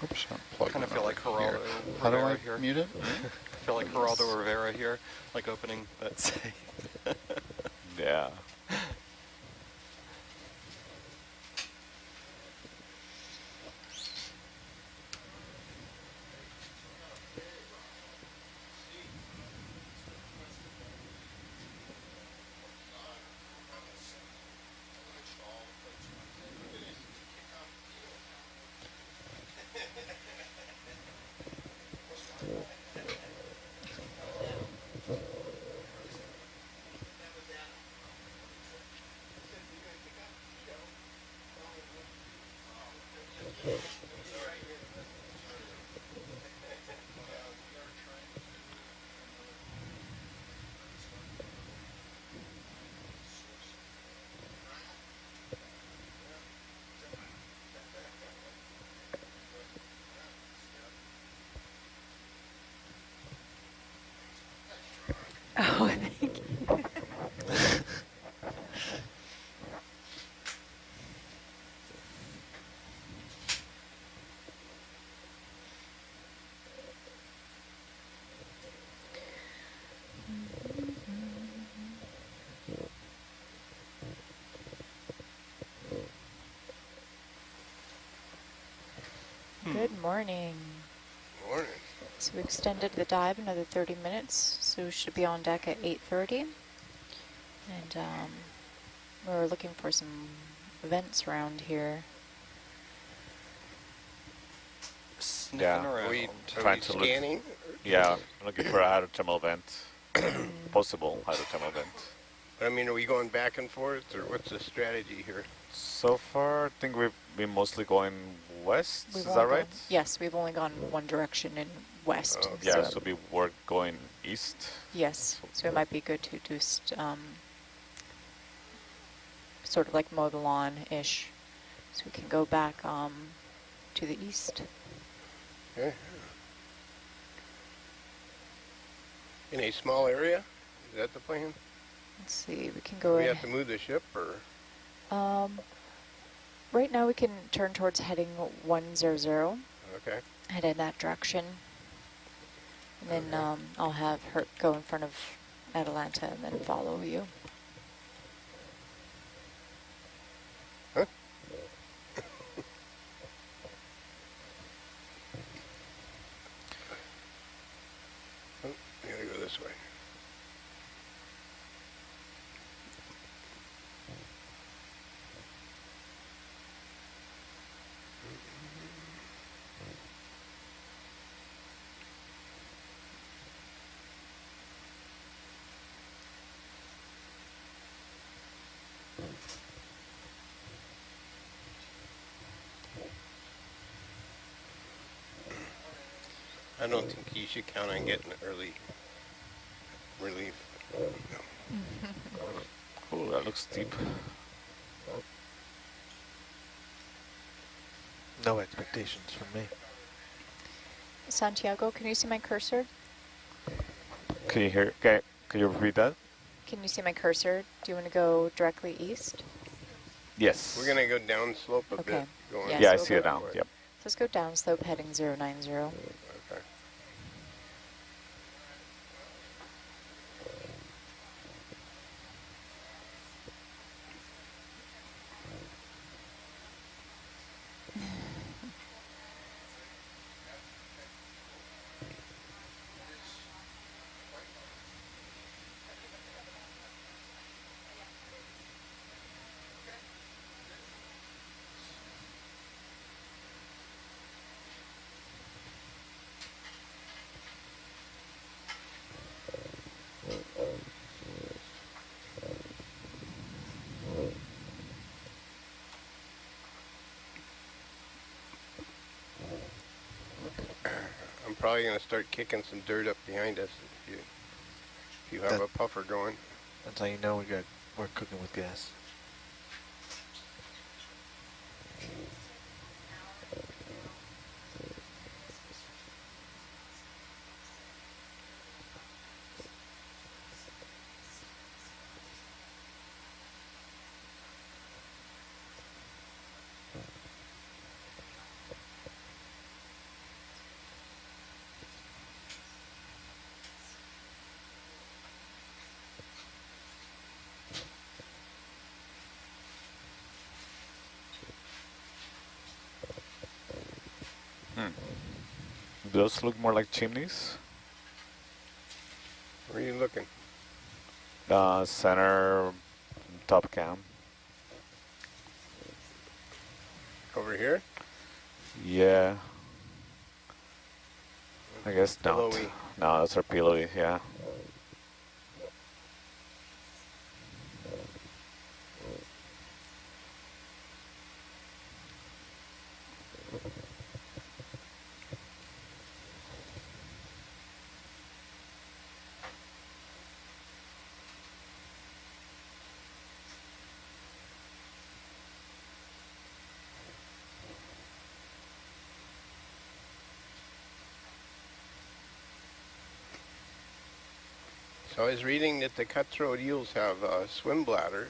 Speaker 1: Oops, I'm plugged
Speaker 4: Kind of
Speaker 1: in
Speaker 4: feel
Speaker 1: over
Speaker 4: like Geraldo
Speaker 1: here. How do
Speaker 4: Rivera
Speaker 1: I
Speaker 4: here.
Speaker 1: mute it?
Speaker 4: I feel like Geraldo Rivera here, like opening that safe.
Speaker 3: Yeah.
Speaker 5: Oh, thank you. Good morning.
Speaker 9: Morning.
Speaker 5: So we extended the dive another 30 minutes, so we should be on deck at 8:30. And we're looking for some vents around here.
Speaker 4: Sniffing
Speaker 3: Yeah.
Speaker 4: around.
Speaker 9: Are we
Speaker 3: Trying to look-
Speaker 9: scanning?
Speaker 3: Yeah, I'm looking for a hydrothermal vent. Possible hydrothermal vent.
Speaker 9: I mean, are we going back and forth, or what's the strategy here?
Speaker 3: So far, I think we've been mostly going west.
Speaker 5: We've
Speaker 3: Is
Speaker 5: only
Speaker 3: that right?
Speaker 5: gone- yes, we've only gone one direction in west.
Speaker 9: Oh,
Speaker 3: Yeah,
Speaker 5: so
Speaker 3: so we were going east.
Speaker 5: yes, so it might be good to just sort of like mow the lawn-ish, so we can go back to the east.
Speaker 9: Okay. In a small area? Is that the plan?
Speaker 5: Let's see, we can
Speaker 9: Do
Speaker 5: go
Speaker 9: we
Speaker 5: in.
Speaker 9: have to move the ship, or?
Speaker 5: Right now we can turn towards heading 100,
Speaker 9: Okay.
Speaker 5: head in that direction. And then
Speaker 9: Okay.
Speaker 5: I'll have Herc go in front of Atalanta and then follow you.
Speaker 9: Huh? Oh, we gotta go this way. I don't think you should count on getting early relief.
Speaker 3: Oh, that looks steep.
Speaker 6: No expectations from me.
Speaker 5: Santiago, can you see my cursor?
Speaker 3: Can you hear? Okay, can you repeat that?
Speaker 5: Can you see my cursor? Do you want to go directly east?
Speaker 3: Yes.
Speaker 9: We're gonna go down slope a
Speaker 5: Okay.
Speaker 9: bit. Going
Speaker 5: Yeah,
Speaker 3: Yeah, I
Speaker 5: so
Speaker 3: see
Speaker 5: we'll
Speaker 3: it now.
Speaker 9: forward.
Speaker 3: Yep.
Speaker 5: So let's go down slope heading 090.
Speaker 9: Okay. probably going to start kicking some dirt up behind us if you have
Speaker 6: That-
Speaker 9: a puffer going.
Speaker 6: That's how you know we're cooking with gas.
Speaker 3: Those look more like chimneys.
Speaker 9: Where are you looking?
Speaker 3: Center top cam.
Speaker 9: Over here?
Speaker 3: Yeah. I guess not.
Speaker 9: Pillowy.
Speaker 3: No, those are pillowy, yeah.
Speaker 9: So I was reading that the cutthroat eels have a swim bladder,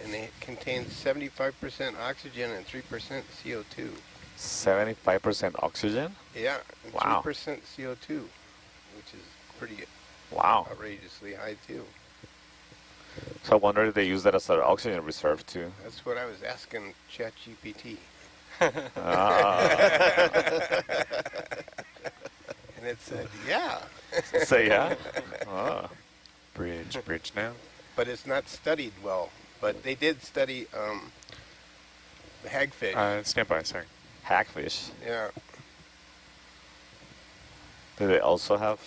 Speaker 9: and it contains 75% oxygen and 3% CO2.
Speaker 3: 75% oxygen?
Speaker 9: Yeah, and
Speaker 3: Wow.
Speaker 9: 3% CO2, which is pretty
Speaker 3: Wow.
Speaker 9: outrageously high too.
Speaker 3: So I wonder if they use that as an oxygen reserve too.
Speaker 9: That's what I was asking ChatGPT. And it said, yeah.
Speaker 3: So yeah? Oh.
Speaker 10: Bridge now.
Speaker 9: But it's not studied well. But they did study the hagfish.
Speaker 10: Stand by, sorry.
Speaker 3: Hagfish.
Speaker 9: Yeah,
Speaker 3: Do they also have?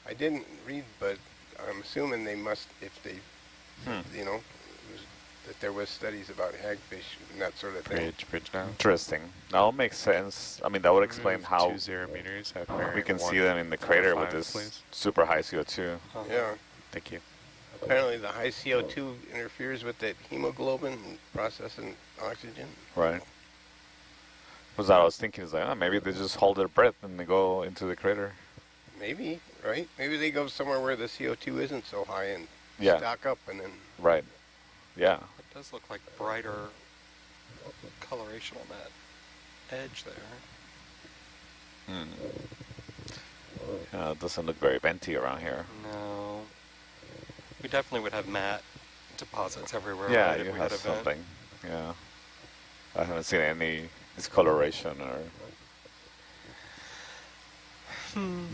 Speaker 9: I didn't read, but I'm assuming they must, if they, you know, that there was studies about hagfish and that sort of thing.
Speaker 10: Bridge now.
Speaker 3: Interesting. That would make sense. I mean, that would explain how
Speaker 10: 20 meters at
Speaker 3: we can see them in the crater with
Speaker 10: 145,
Speaker 3: this
Speaker 10: please.
Speaker 3: super high CO2.
Speaker 9: Yeah,
Speaker 10: Thank you.
Speaker 9: apparently the high CO2 interferes with that hemoglobin and processing oxygen.
Speaker 3: Right. Was that I was thinking? Is like, oh, maybe they just hold their breath and they go into the crater.
Speaker 9: Maybe, right? Maybe they go somewhere where the CO2 isn't so high and
Speaker 3: Yeah.
Speaker 9: stock up and then...
Speaker 3: Right. Yeah.
Speaker 4: It does look like brighter coloration on that edge there.
Speaker 3: It doesn't look very venty around here.
Speaker 4: No. We definitely would have matte deposits everywhere.
Speaker 3: Yeah,
Speaker 4: right, if
Speaker 3: you
Speaker 4: we
Speaker 3: have
Speaker 4: had a vent.
Speaker 3: something. Yeah. I haven't seen any discoloration or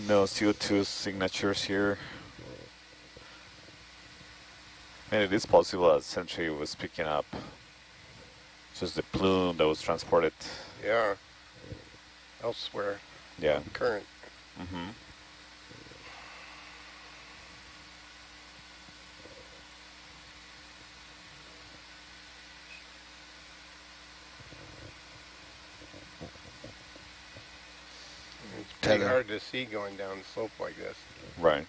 Speaker 3: no CO2 signatures here. And it is possible that Sentry was picking up just the plume that was transported.
Speaker 9: Yeah. Elsewhere.
Speaker 3: Yeah.
Speaker 9: Current.
Speaker 3: Mm-hmm.
Speaker 9: It's pretty
Speaker 6: Tether.
Speaker 9: hard to see going down the slope like this.
Speaker 3: Right.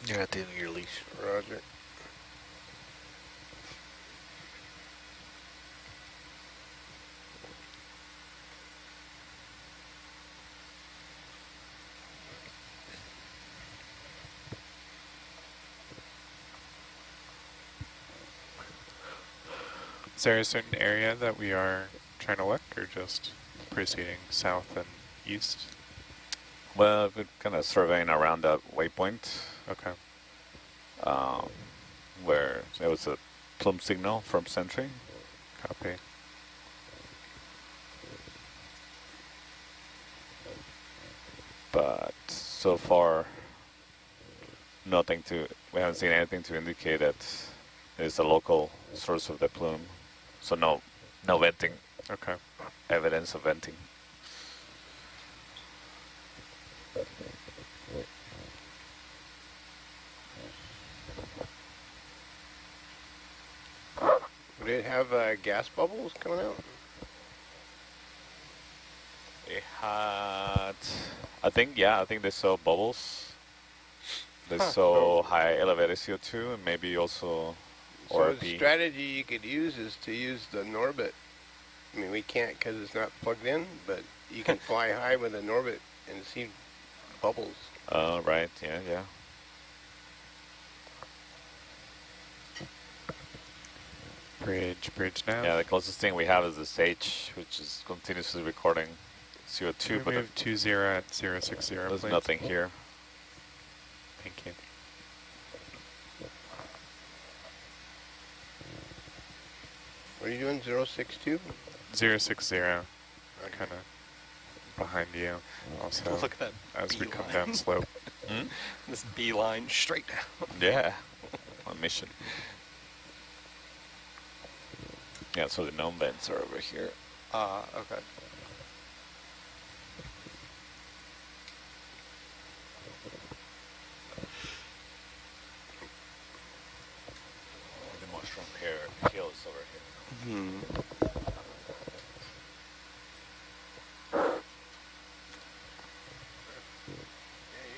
Speaker 6: You're at the end of your leash.
Speaker 9: Roger.
Speaker 10: Is there a certain area that we are trying to look, or just proceeding south and east?
Speaker 3: Well, we're kind of surveying around that waypoint
Speaker 10: Okay.
Speaker 3: where there was a plume signal from Sentry.
Speaker 10: Copy.
Speaker 3: But so far, we haven't seen anything to indicate that it's a local source of the plume. So no venting,
Speaker 10: Okay.
Speaker 3: evidence of venting.
Speaker 9: Would it have gas bubbles coming out?
Speaker 3: It I think, yeah, I think they saw bubbles. They
Speaker 9: Huh.
Speaker 3: saw high elevated CO2 and maybe also
Speaker 9: So the
Speaker 3: ORP.
Speaker 9: strategy you could use is to use the Norbit. I mean, we can't because it's not plugged in, but you can fly high with a Norbit and see bubbles.
Speaker 3: Right, yeah, yeah.
Speaker 10: Bridge now.
Speaker 3: Yeah, the closest thing we have is this H, which is continuously recording CO2, but
Speaker 10: Move 20 at 060,
Speaker 3: there's
Speaker 10: please.
Speaker 3: nothing here.
Speaker 10: Thank you.
Speaker 9: What are you doing, 062?
Speaker 10: 060, kind of behind you. Also,
Speaker 4: Look at that
Speaker 10: as we come
Speaker 4: beeline.
Speaker 10: down slope.
Speaker 4: This beeline straight down.
Speaker 3: Yeah, on mission. Yeah, so the known vents are over here.
Speaker 4: Okay.
Speaker 3: The mushroom hill is over here.
Speaker 4: Hmm.
Speaker 9: Yeah,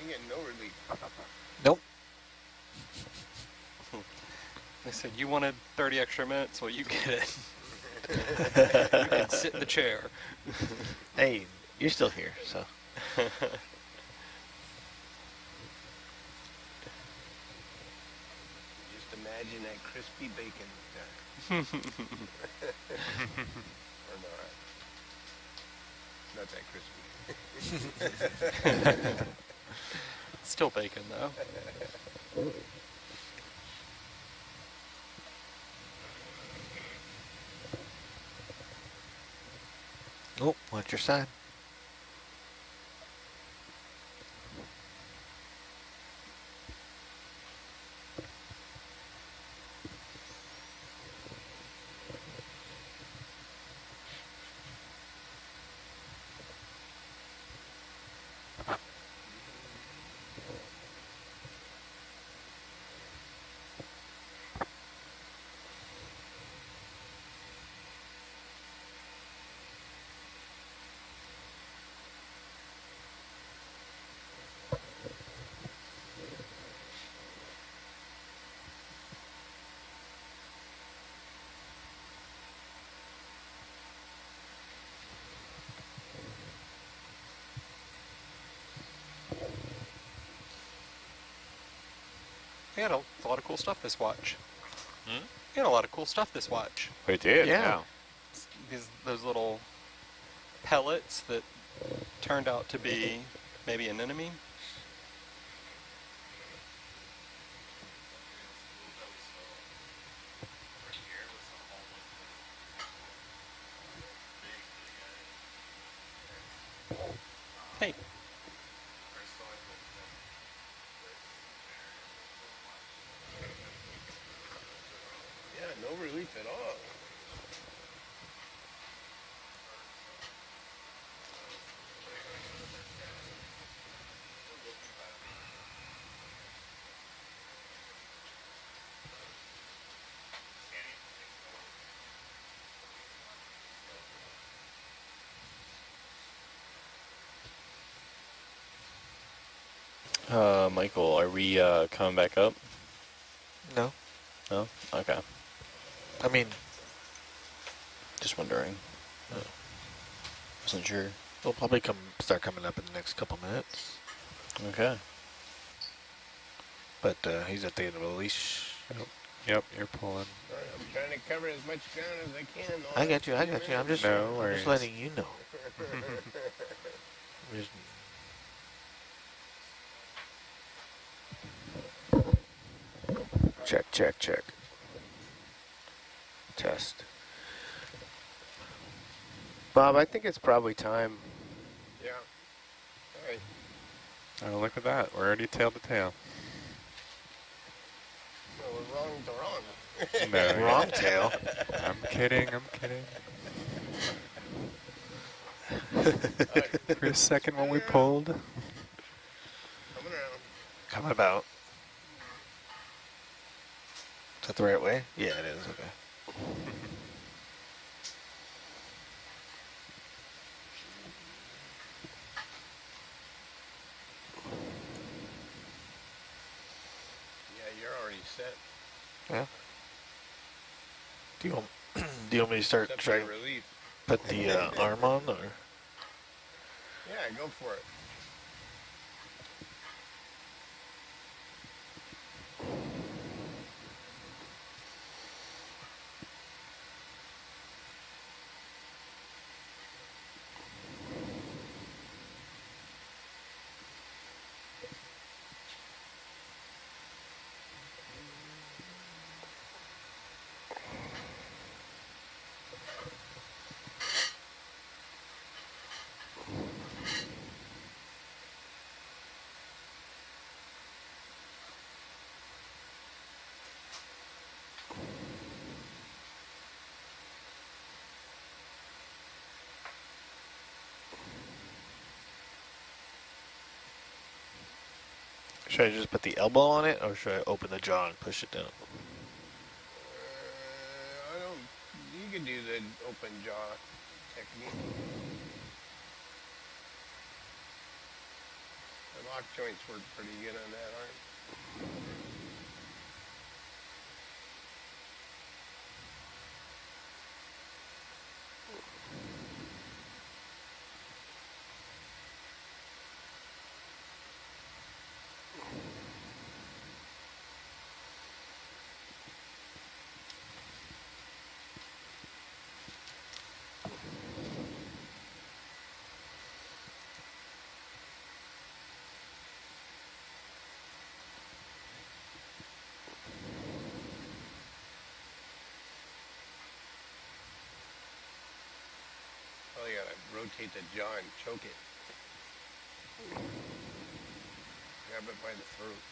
Speaker 9: you get no relief.
Speaker 6: Nope.
Speaker 4: They said you wanted 30 extra minutes, well, you get it. You can sit in the chair.
Speaker 6: Hey, you're still here, so.
Speaker 9: Just imagine that crispy bacon. Or not. Not that crispy.
Speaker 4: Still bacon, though.
Speaker 6: Oh, watch your side.
Speaker 4: We had a lot of cool stuff this watch.
Speaker 3: Hmm?
Speaker 4: We had a lot of cool stuff this watch.
Speaker 3: We did,
Speaker 6: Yeah.
Speaker 3: yeah.
Speaker 4: Those little pellets that turned out to be maybe an enemy. Hey.
Speaker 9: Yeah, no relief at all.
Speaker 2: Michael, are we coming back up?
Speaker 6: No.
Speaker 2: No? Okay.
Speaker 6: I mean,
Speaker 2: Just wondering. Wasn't sure.
Speaker 6: we'll probably start coming up in the next couple minutes.
Speaker 2: Okay.
Speaker 6: But he's at the end of the leash.
Speaker 10: Yep, you're pulling.
Speaker 9: I'm trying to cover as much ground as I can.
Speaker 6: I got you. I'm just,
Speaker 10: No
Speaker 6: I'm
Speaker 10: worries.
Speaker 6: just letting you know. Just- Check. Test.
Speaker 9: Bob, I think it's probably time. Yeah. All right.
Speaker 10: Oh, look at that. We're already tail to tail.
Speaker 9: Well, we're wrong to wrong.
Speaker 10: No,
Speaker 6: Wrong tail.
Speaker 10: I'm kidding. For a second when we pulled.
Speaker 9: Coming around.
Speaker 6: Coming about. Is that the right way? Yeah, it is. Okay.
Speaker 9: already set.
Speaker 6: Yeah. Do you want, do you want me to start
Speaker 9: Except
Speaker 6: trying
Speaker 9: for relief.
Speaker 6: put the arm on, or?
Speaker 9: Yeah, go for it.
Speaker 6: Should I just put the elbow on it, or should I open the jaw and push it down?
Speaker 9: I don't. You can do the open jaw technique. The lock joints work pretty good on that arm. Oh, you gotta rotate the jaw and choke it. Grab it by the throat.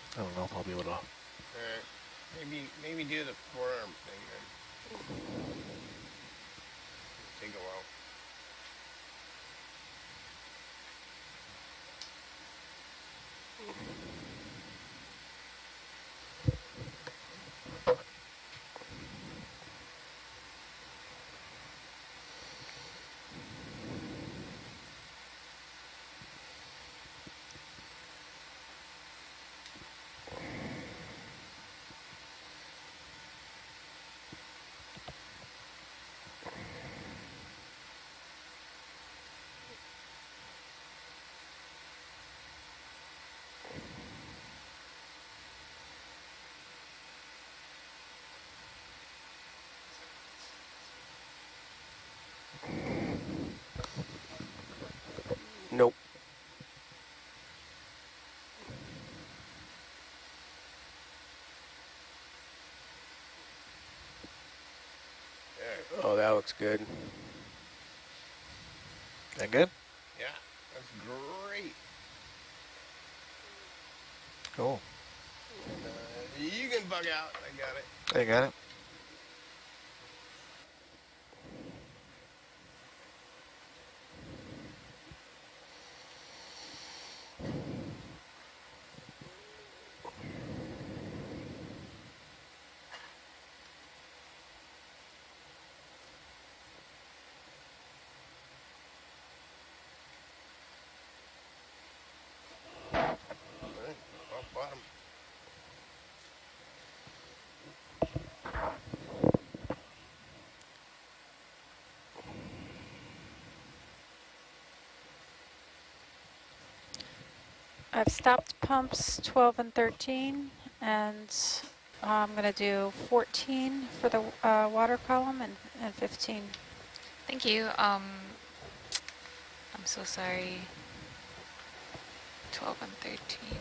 Speaker 6: I don't know if I'll be able to.
Speaker 9: Maybe do the forearm thing then. Take a while. Nope. Oh, that looks good.
Speaker 6: That good?
Speaker 9: Yeah, that's great.
Speaker 6: Cool.
Speaker 9: You can bug out. I got it.
Speaker 6: I got it.
Speaker 9: Off bottom.
Speaker 8: I've stopped pumps 12 and 13, and I'm going to do 14 for the water column and 15.
Speaker 11: Thank you. I'm so sorry. 12 and 13.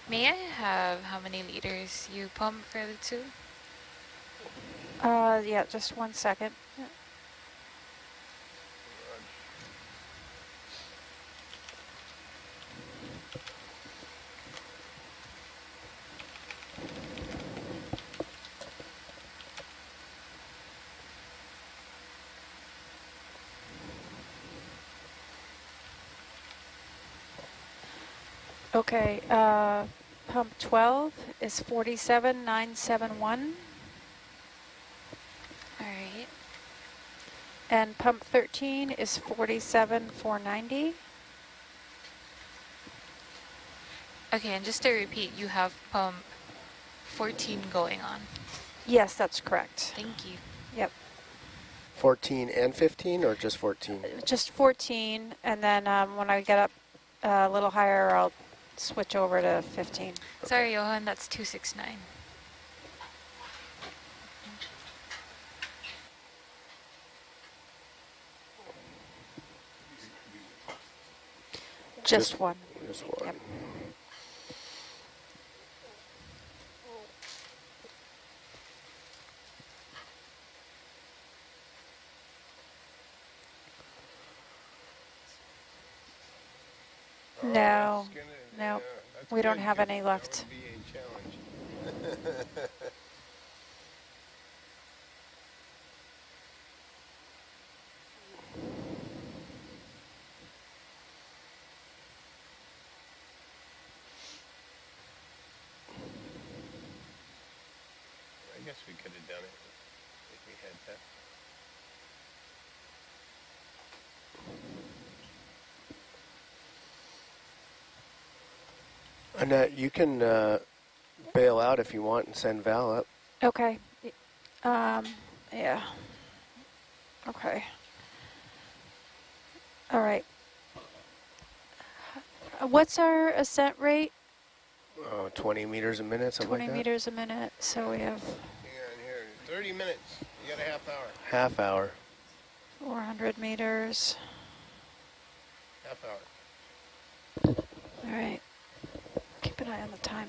Speaker 11: May I have how many liters you pump for the two?
Speaker 8: Yeah, just 1 second. Okay, pump 12 is 47,971,
Speaker 11: All right.
Speaker 8: and pump 13 is 47,490.
Speaker 11: Okay, and just to repeat, you have pump 14 going on.
Speaker 8: Yes, that's correct.
Speaker 11: Thank you.
Speaker 8: Yep,
Speaker 12: 14 and 15, or just 14?
Speaker 8: just 14, and then when I get up a little higher, I'll switch over to 15.
Speaker 11: Sorry, Johan, that's 269.
Speaker 8: Just one.
Speaker 12: Just one.
Speaker 8: Yep. No, no, we don't have any left.
Speaker 9: I guess we could have done it if we had that.
Speaker 12: Annette, you can bail out if you want and send Val up.
Speaker 8: Okay. Yeah. Okay. All right. What's our ascent rate?
Speaker 12: 20 meters a minute, something
Speaker 8: 20
Speaker 12: like that.
Speaker 8: meters a minute. So we have
Speaker 9: Hang on here. 30 minutes. You got a half hour.
Speaker 12: Half hour.
Speaker 8: 400 meters.
Speaker 9: Half hour.
Speaker 8: All right. Keep an eye on the time.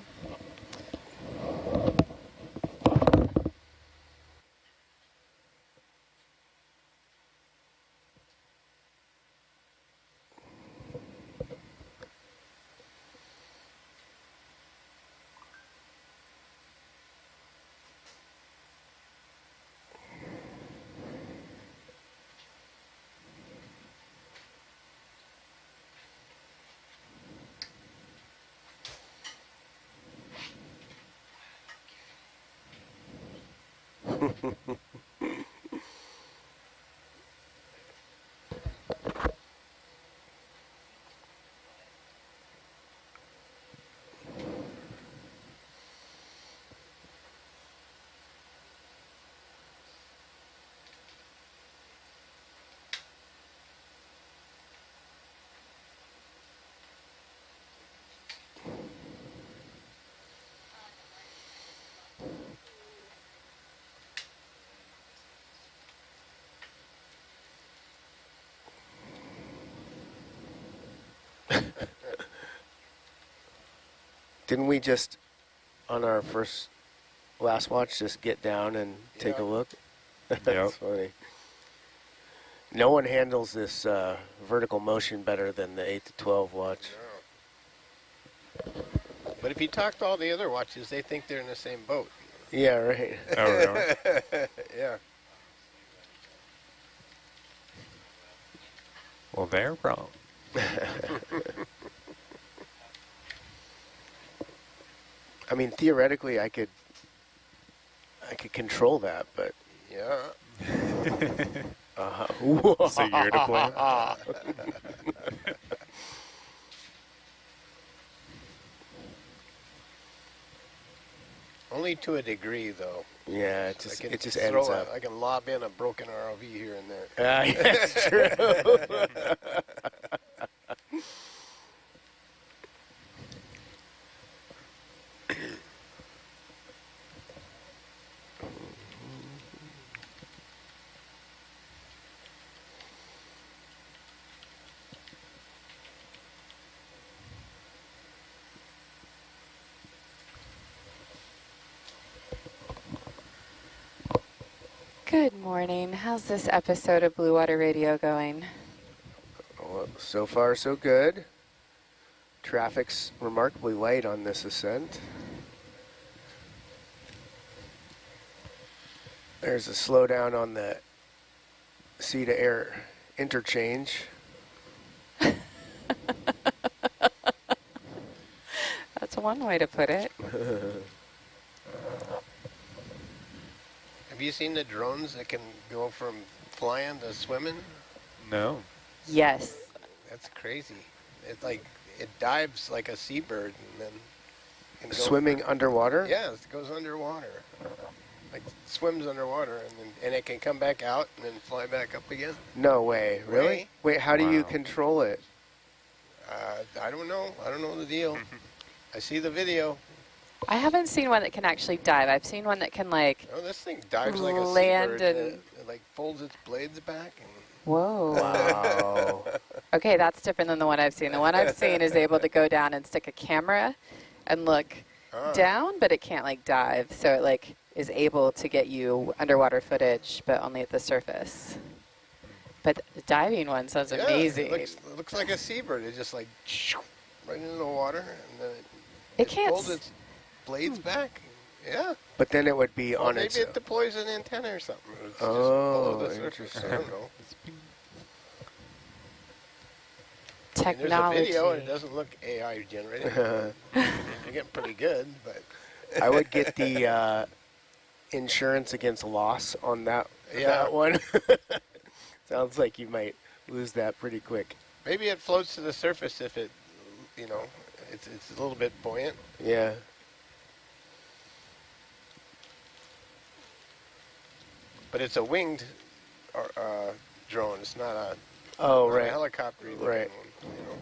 Speaker 12: Didn't we just, on our last watch, just get down and take a look? That's funny. No one handles this vertical motion better than the 8 to 12 watch.
Speaker 9: No. But if you talk to all the other watches, they think they're in the same boat.
Speaker 12: Yeah, right.
Speaker 10: Oh, really?
Speaker 9: Yeah.
Speaker 10: Well, they're wrong.
Speaker 12: I mean, theoretically, I could control that, but
Speaker 9: Yeah.
Speaker 10: So you're to blame?
Speaker 9: Only to a degree, though.
Speaker 12: yeah, it just ends
Speaker 9: throw
Speaker 12: up.
Speaker 9: I can lob in a broken ROV here and there.
Speaker 12: That's true.
Speaker 13: Good morning. How's this episode of Blue Water Radio going?
Speaker 12: Well, so far, so good. Traffic's remarkably light on this ascent. There's a slowdown on the sea to air interchange.
Speaker 13: That's one way to put it.
Speaker 9: Have you seen the drones that can go from flying to swimming?
Speaker 10: No.
Speaker 13: Yes.
Speaker 9: That's crazy. It's like it dives like a seabird and then can go
Speaker 12: Swimming underwater?
Speaker 9: Yeah, it goes underwater. Like swims underwater and it can come back out and then fly back up again.
Speaker 12: No way. Really? Wait, how do you control it?
Speaker 9: I don't know. I don't know the deal. I see the video.
Speaker 13: I haven't seen one that can actually dive. I've seen one that can like
Speaker 9: Oh, this thing dives like a
Speaker 13: land
Speaker 9: seabird.
Speaker 13: and
Speaker 9: It like folds its blades back. And
Speaker 13: whoa.
Speaker 12: Wow.
Speaker 13: Okay, that's different than the one I've seen. The one I've seen is able to go down and stick a camera and look down, but it can't like dive. So it like is able to get you underwater footage, but only at the surface. But the diving one sounds amazing.
Speaker 9: It looks like a seabird. It just like right into the water, and then
Speaker 13: it can't
Speaker 9: folds its blades back. Yeah.
Speaker 12: But then it would be on its...
Speaker 9: Maybe it deploys an antenna or something. It's just
Speaker 12: oh,
Speaker 9: below the surface. I don't know.
Speaker 13: Technology.
Speaker 9: There's a video, and it doesn't look AI generated. You're getting pretty good, but...
Speaker 12: I would get the insurance against loss on that one. Sounds like you might lose that pretty quick.
Speaker 9: Maybe it floats to the surface if it, you know, it's a little bit buoyant.
Speaker 12: Yeah.
Speaker 9: But it's a winged drone. It's not a
Speaker 12: right.
Speaker 9: helicopter looking
Speaker 12: Right.
Speaker 9: one. You know.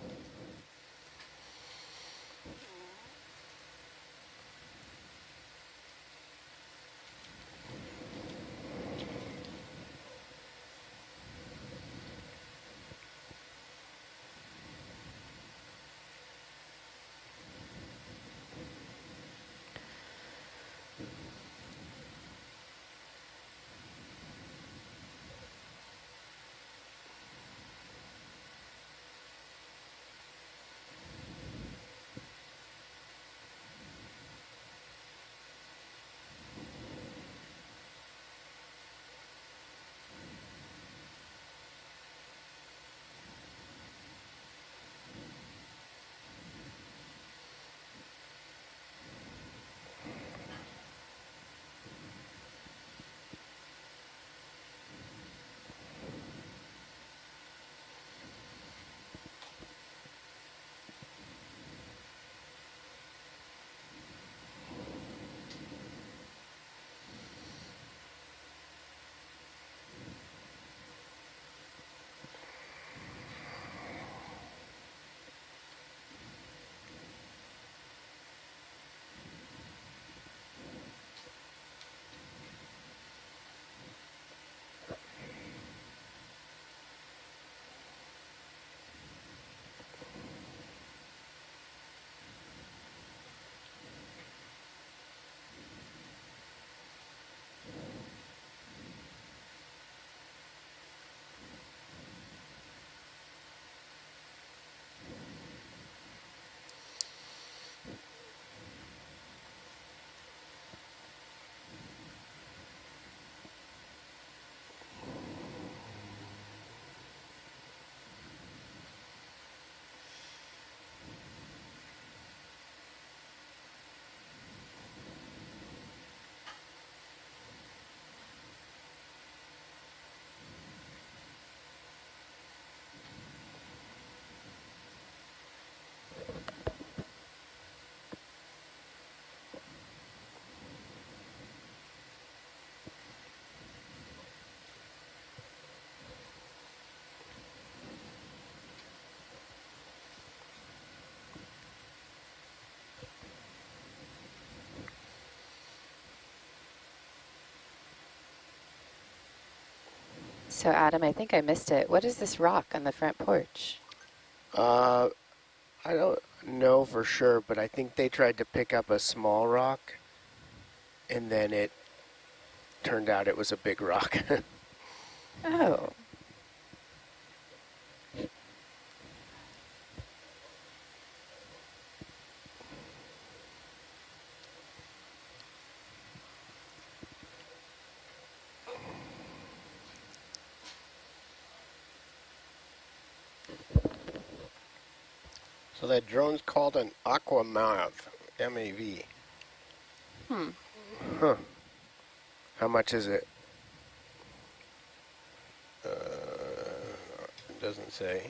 Speaker 13: So Adam, I think I missed it. What is this rock on the front porch?
Speaker 12: I don't know for sure, but I think they tried to pick up a small rock, and then it turned out it was a big rock.
Speaker 13: Oh.
Speaker 9: So that drone's called an aquamav. MAV.
Speaker 12: Huh. How much is it?
Speaker 9: It doesn't say.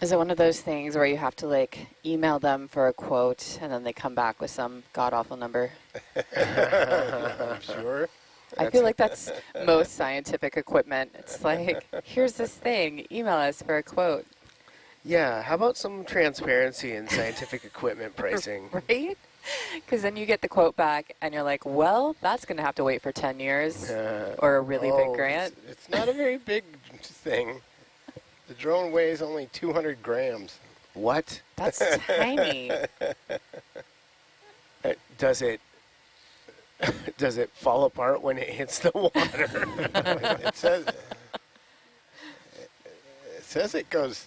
Speaker 13: Is it one of those things where you have to like email them for a quote and then they come back with some god-awful number?
Speaker 9: I'm sure.
Speaker 13: I feel like that's most scientific equipment. It's like, here's this thing, email us for a quote.
Speaker 12: Yeah, how about some transparency in scientific equipment pricing?
Speaker 13: Right? Because then you get the quote back and you're like, well, that's going to have to wait for 10 years or a really big grant.
Speaker 9: It's not a very big thing. The drone weighs only 200 grams.
Speaker 12: What?
Speaker 13: That's tiny.
Speaker 12: Does it fall apart when it hits the water?
Speaker 9: It says it goes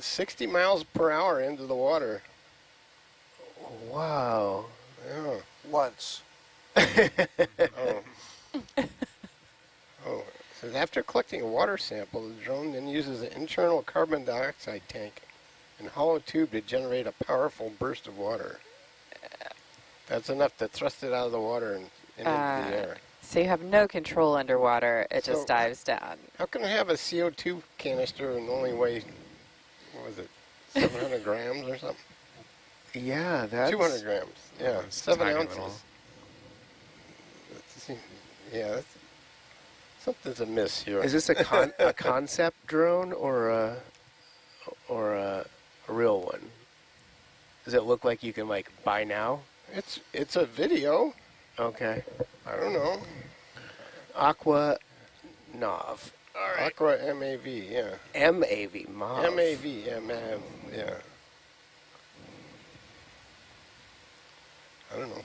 Speaker 9: 60 miles per hour into the water.
Speaker 12: Wow.
Speaker 9: Yeah.
Speaker 6: Once.
Speaker 9: Oh. It says after collecting a water sample, the drone then uses an internal carbon dioxide tank and hollow tube to generate a powerful burst of water. That's enough to thrust it out of the water and into the air.
Speaker 13: So you have no control underwater. It just dives down.
Speaker 9: How can I have a CO2 canister and only weigh, what was it, 700 grams or something?
Speaker 12: Yeah, that's...
Speaker 9: 200 grams. Yeah, 7 ounces.
Speaker 10: Little.
Speaker 9: Yeah, something's amiss here.
Speaker 12: Is this a concept drone or a real one? Does it look like you can like buy now?
Speaker 9: It's a video.
Speaker 12: Okay.
Speaker 9: I don't know.
Speaker 12: Aqua Nav.
Speaker 9: All right. Aqua MAV, yeah.
Speaker 12: MAV, MAV.
Speaker 9: MAV, yeah, MAV, yeah. I don't know.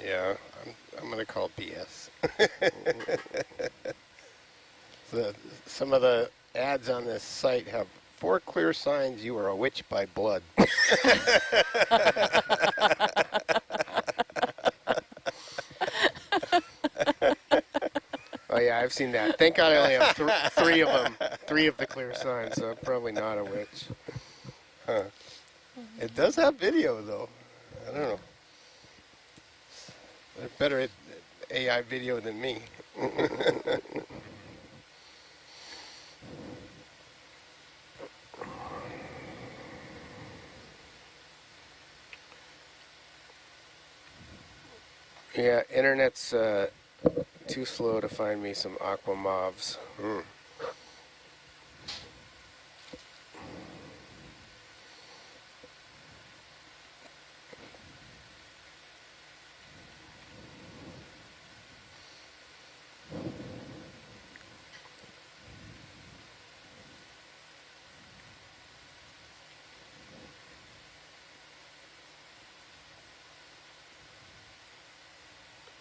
Speaker 9: Yeah, I'm going to call BS. Some of the ads on this site have 4 clear signs you are a witch by blood.
Speaker 12: Oh yeah, I've seen that. Thank God I only have 3 of them. 3 of the clear signs, so I'm probably not a witch.
Speaker 9: Huh. It does have video, though. I don't know. They're better at AI video than me.
Speaker 12: Yeah, internet's too slow to find me some Aqua Mavs.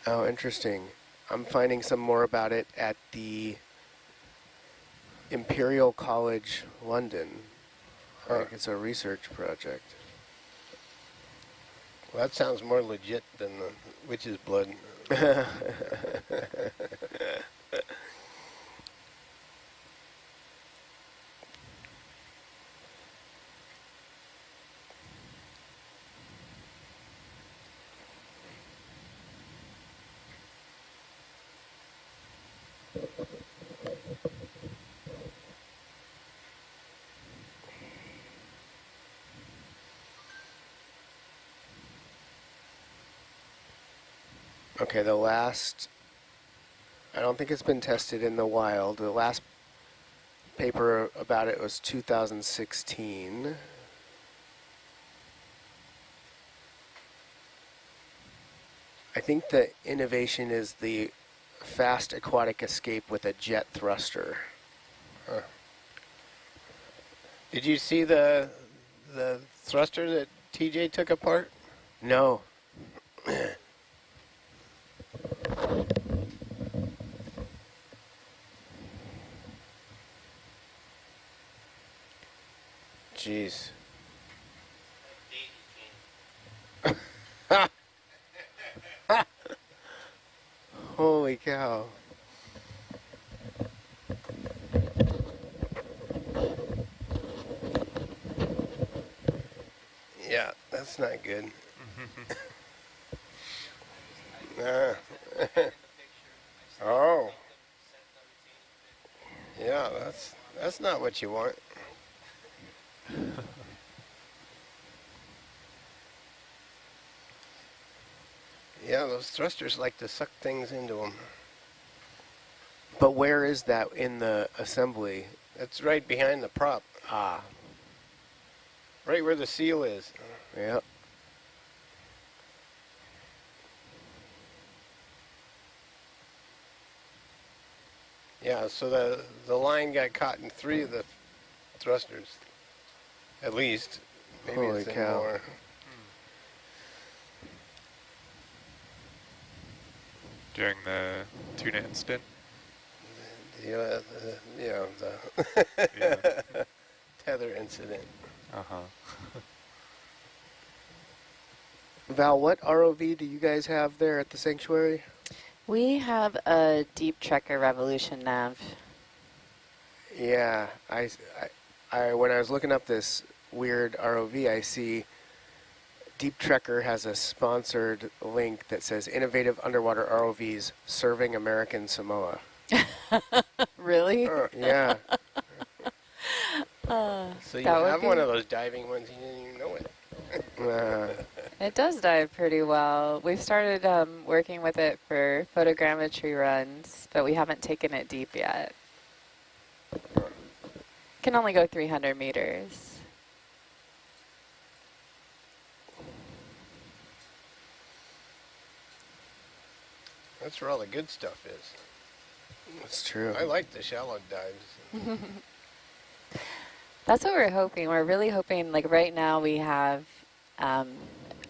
Speaker 12: Oh, interesting. I'm finding some more about it at the Imperial College London. I think it's a research project.
Speaker 9: Well, that sounds more legit than the witch's blood.
Speaker 12: Okay, the last, I don't think it's been tested in the wild. The last paper about it was 2016. I think the innovation is the fast aquatic escape with a jet thruster.
Speaker 9: Did you see the thruster that TJ took apart?
Speaker 12: No. Jeez. Holy cow.
Speaker 9: Yeah, that's not good. Oh. Yeah, that's not what you want. Yeah, those thrusters like to suck things into them.
Speaker 12: But where is that in the assembly?
Speaker 9: It's right behind the prop.
Speaker 12: Ah.
Speaker 9: Right where the seal is.
Speaker 12: Yep.
Speaker 9: Yeah, so the line got caught in 3 of the thrusters. At least. Maybe
Speaker 12: Holy
Speaker 9: it's in
Speaker 12: cow.
Speaker 9: more.
Speaker 10: During the tuna incident?
Speaker 9: Yeah, the tether incident.
Speaker 10: Uh-huh.
Speaker 12: Val, what ROV do you guys have there at the sanctuary?
Speaker 13: We have a Deep Trekker Revolution nav.
Speaker 12: Yeah, I when I was looking up this weird ROV, I see Deep Trekker has a sponsored link that says Innovative Underwater ROVs Serving American Samoa.
Speaker 13: Really?
Speaker 12: Yeah.
Speaker 9: So you have one of those diving ones, you didn't even know it.
Speaker 13: It does dive pretty well. We've started working with it for photogrammetry runs, but we haven't taken it deep yet. Can only go 300 meters.
Speaker 9: That's where all the good stuff is.
Speaker 12: That's true.
Speaker 9: I like the shallow dives.
Speaker 13: That's what we're hoping. We're really hoping, like right now we have a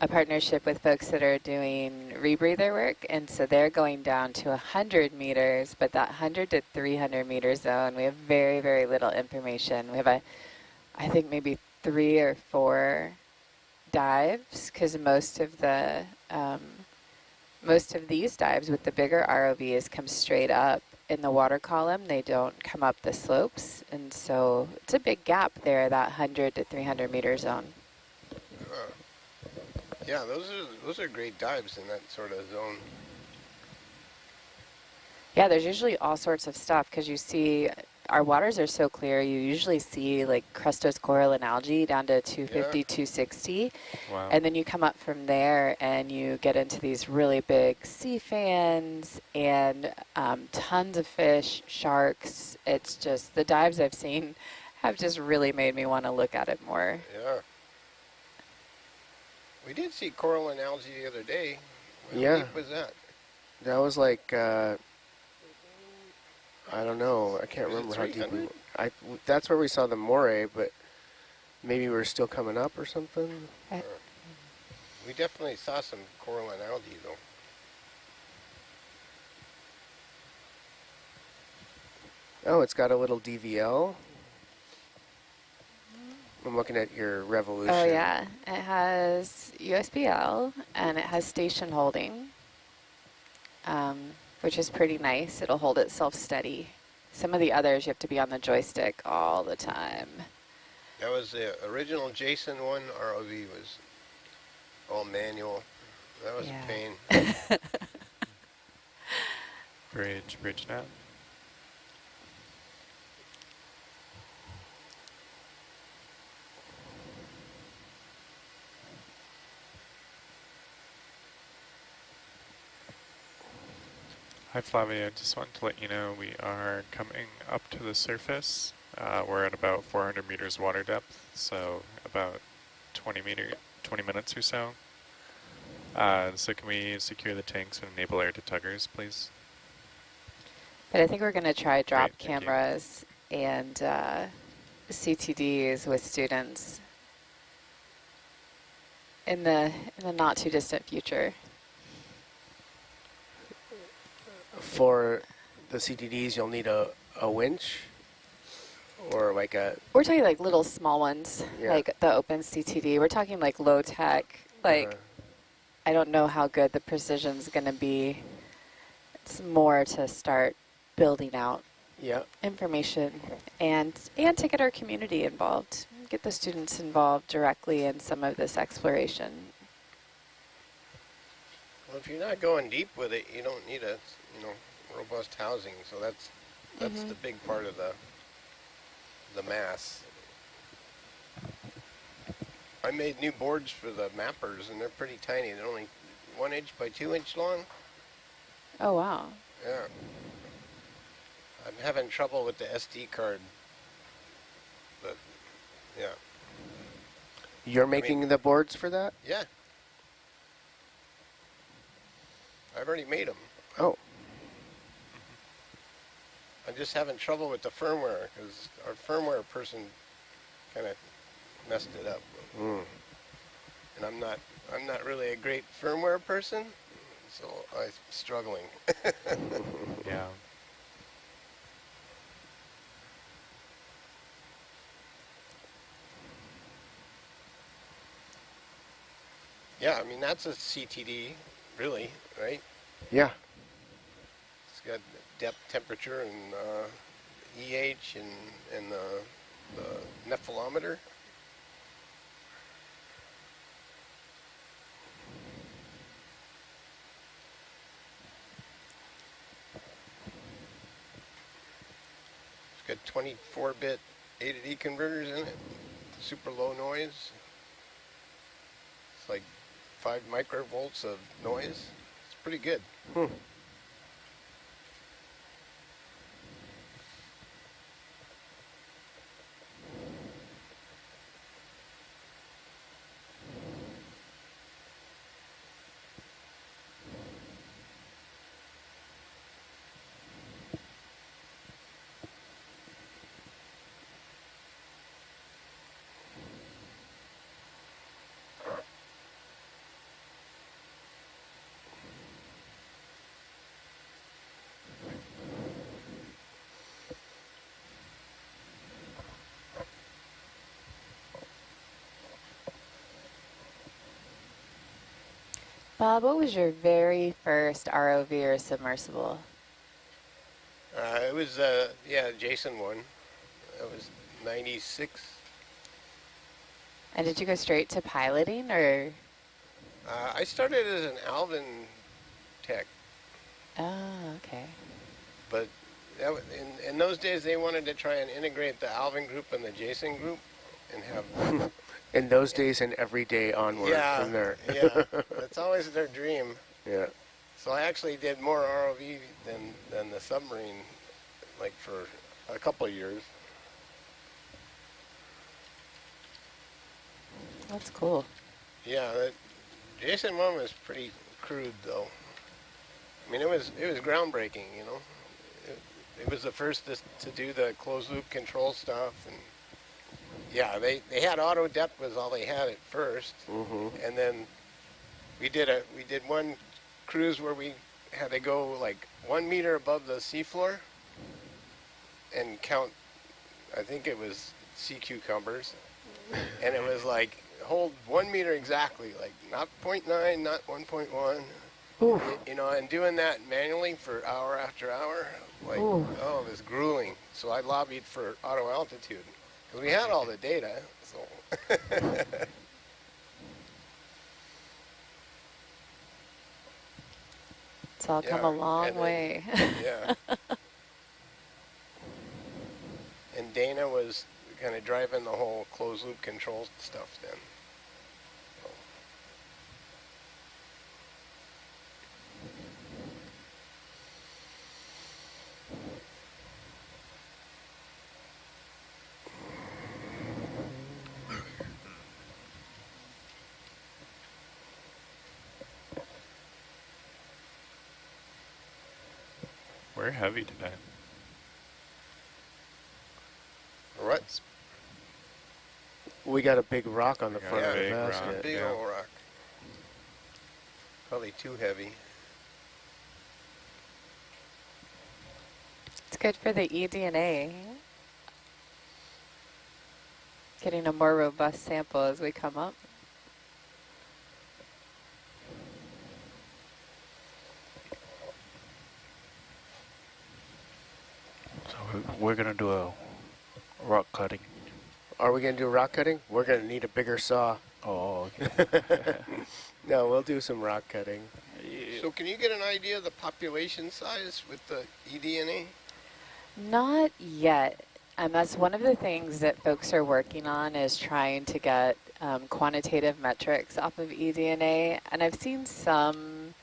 Speaker 13: partnership with folks that are doing rebreather work, and so they're going down to 100 meters, but that 100 to 300 meter zone, we have very, very little information. We have I think maybe 3 or 4 dives, because most of these dives with the bigger ROVs come straight up in the water column. They don't come up the slopes, and so it's a big gap there, that 100 to 300 meter zone.
Speaker 9: Yeah, those are great dives in that sort of zone.
Speaker 13: Yeah, there's usually all sorts of stuff, because you see our waters are so clear, you usually see like crustose coral and algae down to 250, 260.
Speaker 10: Wow.
Speaker 13: And then you come up from there and you get into these really big sea fans and tons of fish, sharks. It's just, the dives I've seen have just really made me want to look at it more.
Speaker 9: Yeah. We did see coral and algae the other day. How deep was that?
Speaker 12: That was like, I don't know. I can't remember how deep we were. That's where we saw the moray, but maybe we're still coming up or something.
Speaker 9: We definitely saw some coral and algae, though.
Speaker 12: Oh, it's got a little DVL. I'm looking at your Revolution.
Speaker 13: Oh yeah, it has USBL and it has station holding, which is pretty nice. It'll hold itself steady. Some of the others you have to be on the joystick all the time.
Speaker 9: That was the original Jason 1 ROV, was all manual. That was a pain.
Speaker 10: Bridge nav. Hi Flavia, just wanted to let you know we are coming up to the surface. We're at about 400 meters water depth, so about 20 minutes or so. So can we secure the tanks and enable air to tuggers, please?
Speaker 13: But I think we're going to try drop
Speaker 10: Great, thank you.
Speaker 13: cameras and CTDs with students in the not too distant future.
Speaker 12: For the CTDs, you'll need a winch or like a...
Speaker 13: We're talking like little small ones, like the open CTD. We're talking like low tech, like I don't know how good the precision's going to be. It's more to start building out information and to get our community involved, get the students involved directly in some of this exploration.
Speaker 9: Well, if you're not going deep with it, you don't need a robust housing. So that's the big part of the mass. I made new boards for the mappers, and they're pretty tiny. They're only 1 inch by 2 inch long.
Speaker 13: Oh, wow.
Speaker 9: Yeah. I'm having trouble with the SD card. But, yeah.
Speaker 12: You're making the boards for that?
Speaker 9: Yeah. I've already made them.
Speaker 12: Oh.
Speaker 9: I'm just having trouble with the firmware, because our firmware person kind of messed it up. And I'm not really a great firmware person, so I'm struggling.
Speaker 10: Yeah.
Speaker 9: Yeah, I mean, that's a CTD, really, right?
Speaker 12: Yeah.
Speaker 9: It's got depth, temperature, and EH, and the nephelometer. It's got 24-bit A to D converters in it, super low noise. It's like 5 microvolts of noise. It's pretty good.
Speaker 13: Bob, what was your very first ROV or submersible?
Speaker 9: It was, Jason one. It was 96.
Speaker 13: And did you go straight to piloting, or?
Speaker 9: I started as an Alvin tech.
Speaker 13: Oh, okay.
Speaker 9: But that was, in those days, they wanted to try and integrate the Alvin group and the Jason group and have...
Speaker 12: In those days and every day onward from there.
Speaker 9: Yeah, that's always their dream.
Speaker 12: Yeah.
Speaker 9: So I actually did more ROV than the submarine, like for a couple of years.
Speaker 13: That's cool.
Speaker 9: Yeah, Jason 1 was pretty crude, though. I mean, it was groundbreaking, you know. It was the first to do the closed-loop control stuff, and yeah, they had auto depth was all they had at first, and then we did one cruise where we had to go like 1 meter above the seafloor and count. I think it was sea cucumbers, and it was like hold 1 meter exactly, like not 0.9, not 1.1. You know, and doing that manually for hour after hour, like, oh, it was grueling. So I lobbied for auto altitude, because we had all the data, so.
Speaker 13: It's all come a long way.
Speaker 9: Yeah. And Dana was kind of driving the whole closed-loop control stuff then.
Speaker 10: We're heavy today.
Speaker 12: We got a big rock on the
Speaker 10: We got
Speaker 12: front
Speaker 10: a
Speaker 12: of the
Speaker 10: big rock.
Speaker 12: basket.
Speaker 9: Big
Speaker 10: Yeah.
Speaker 9: old rock. Probably too heavy.
Speaker 13: It's good for the eDNA. Getting a more robust sample as we come up.
Speaker 14: So we're going to do a rock cutting.
Speaker 12: Are we going to do rock cutting? We're going to need a bigger saw.
Speaker 14: Oh, okay.
Speaker 12: No, we'll do some rock cutting.
Speaker 9: So can you get an idea of the population size with the eDNA?
Speaker 13: Not yet. And that's one of the things that folks are working on, is trying to get quantitative metrics off of eDNA. And I've seen some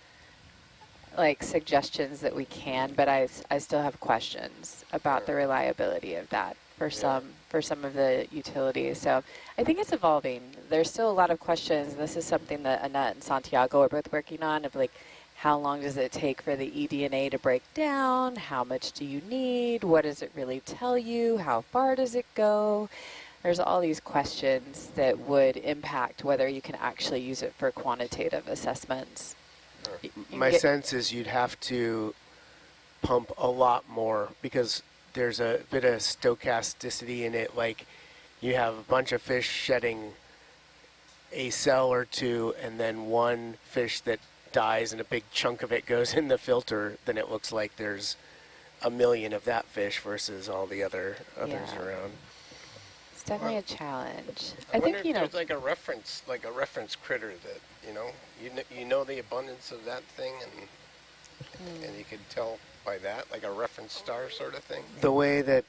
Speaker 13: like suggestions that we can, but I still have questions about the reliability of that for some of the utilities. So I think it's evolving. There's still a lot of questions. This is something that Annette and Santiago are both working on, of like, how long does it take for the eDNA to break down? How much do you need? What does it really tell you? How far does it go? There's all these questions that would impact whether you can actually use it for quantitative assessments.
Speaker 12: My sense is you'd have to pump a lot more, because there's a bit of stochasticity in it. Like, you have a bunch of fish shedding a cell or two, and then one fish that dies and a big chunk of it goes in the filter, then it looks like there's a million of that fish versus all the others around.
Speaker 13: It's definitely a challenge.
Speaker 9: I
Speaker 13: I
Speaker 9: wonder
Speaker 13: think,
Speaker 9: if there's like a reference critter that, you know the abundance of that thing, and you could tell by that, like a reference star sort of thing.
Speaker 12: The way that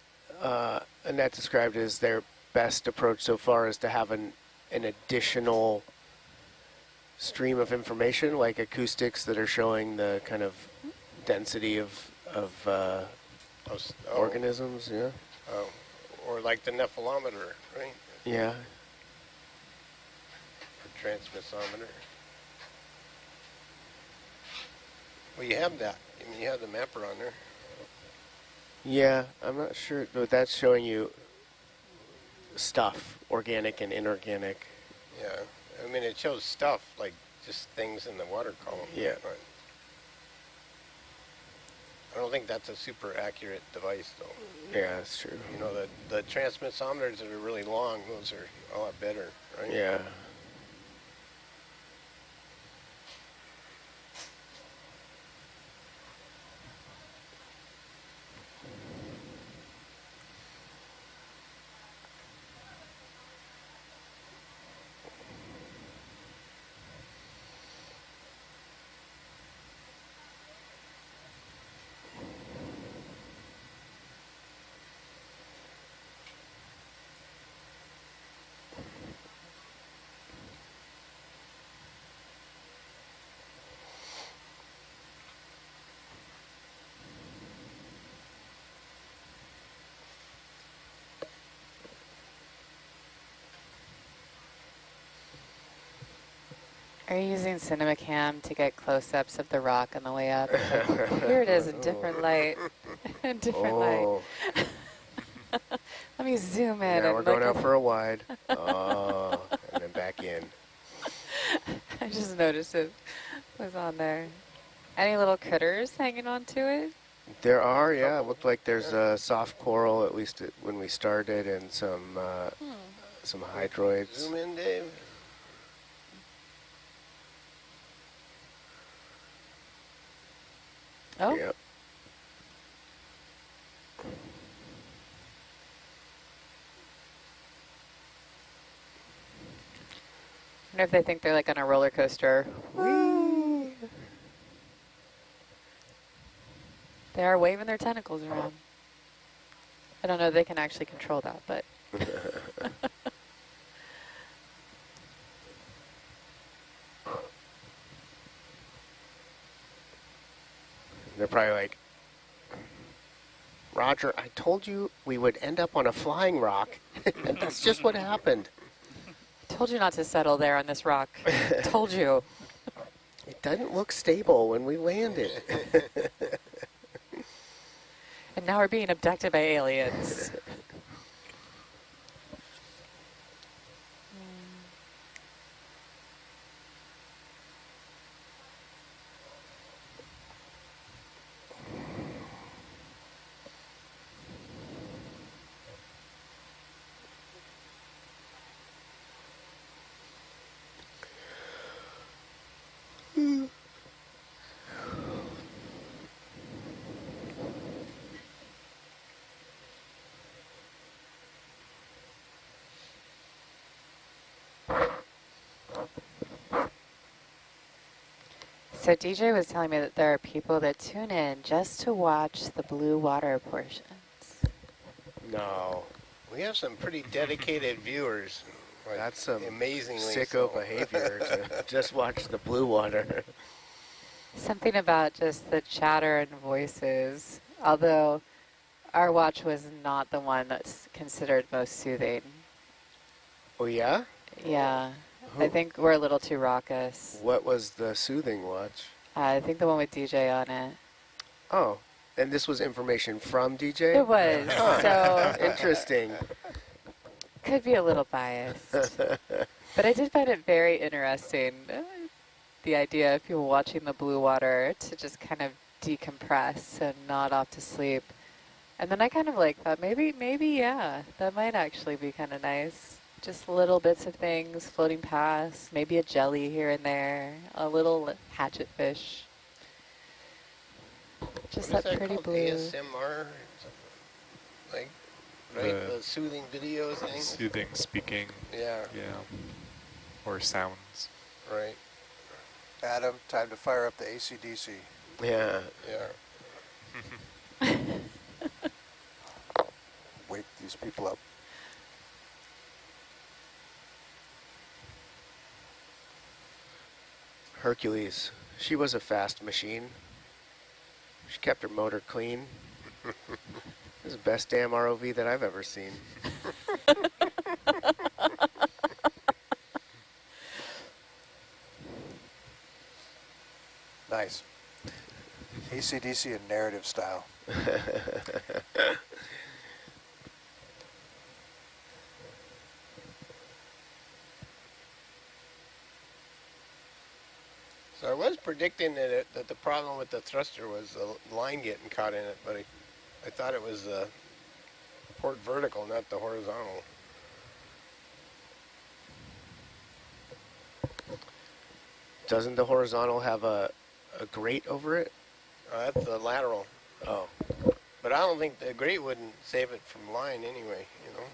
Speaker 12: Annette described is their best approach so far is to have an additional stream of information, like acoustics that are showing the kind of density of organisms, yeah.
Speaker 9: Oh, or like the nephelometer, right?
Speaker 12: Yeah.
Speaker 9: Or transmissometer. Well, you have that. I mean, you have the mapper on there.
Speaker 12: Yeah, I'm not sure, but that's showing you stuff, organic and inorganic.
Speaker 9: Yeah, I mean, it shows stuff, like just things in the water column.
Speaker 12: Yeah.
Speaker 9: But I don't think that's a super accurate device, though.
Speaker 12: Yeah, that's true.
Speaker 9: You know, the transmissometers that are really long, those are a lot better, right?
Speaker 12: Yeah.
Speaker 13: Are you using CinemaCam to get close-ups of the rock on the way up? Here it is in different light. In different light. Let me zoom in.
Speaker 12: Now we're going out for a wide. Oh, and then back in.
Speaker 13: I just noticed it was on there. Any little critters hanging on to it?
Speaker 12: There are, yeah. It looked like there's a soft coral, at least when we started, and some hydroids.
Speaker 9: Zoom in, Dave.
Speaker 13: Oh.
Speaker 12: Yep.
Speaker 13: I wonder if they think they're like on a roller coaster. Whee! They are waving their tentacles around. I don't know if they can actually control that, but.
Speaker 12: They're probably like, Roger, I told you we would end up on a flying rock. That's just what happened.
Speaker 13: I told you not to settle there on this rock. I told you.
Speaker 12: It doesn't look stable when we landed.
Speaker 13: And now we're being abducted by aliens. So DJ was telling me that there are people that tune in just to watch the blue water portions.
Speaker 12: No.
Speaker 9: We have some pretty dedicated viewers. Like,
Speaker 12: That's some
Speaker 9: amazingly
Speaker 12: sicko
Speaker 9: so.
Speaker 12: behavior to just watch the blue water.
Speaker 13: Something about just the chatter and voices, although our watch was not the one that's considered most soothing.
Speaker 12: Oh, yeah?
Speaker 13: Yeah,
Speaker 12: Who?
Speaker 13: I think we're a little too raucous.
Speaker 12: What was the soothing watch?
Speaker 13: I think the one with DJ on it.
Speaker 12: Oh, and this was information from DJ?
Speaker 13: It was, so
Speaker 12: Interesting.
Speaker 13: could be a little biased. But I did find it very interesting, the idea of people watching the blue water to just kind of decompress and nod off to sleep. And then I kind of like thought, maybe, yeah, that might actually be kind of nice. Just little bits of things floating past, maybe a jelly here and there, a little hatchet fish. Just
Speaker 9: What
Speaker 13: that
Speaker 9: is
Speaker 13: pretty
Speaker 9: called?
Speaker 13: blue.
Speaker 9: ASMR? Like, right? The soothing video thing?
Speaker 10: Soothing speaking.
Speaker 9: Yeah.
Speaker 10: Yeah. Or sounds.
Speaker 9: Right.
Speaker 15: Adam, time to fire up the AC/DC.
Speaker 9: Yeah.
Speaker 15: Wake these people up.
Speaker 12: Hercules. She was a fast machine. She kept her motor clean. This is the best damn ROV that I've ever seen.
Speaker 15: Nice. AC/DC in narrative style.
Speaker 9: So I was predicting that the problem with the thruster was the line getting caught in it, but I thought it was the port vertical, not the horizontal.
Speaker 12: Doesn't the horizontal have a grate over it?
Speaker 9: That's the lateral.
Speaker 12: Oh.
Speaker 9: But I don't think the grate wouldn't save it from line anyway, you know.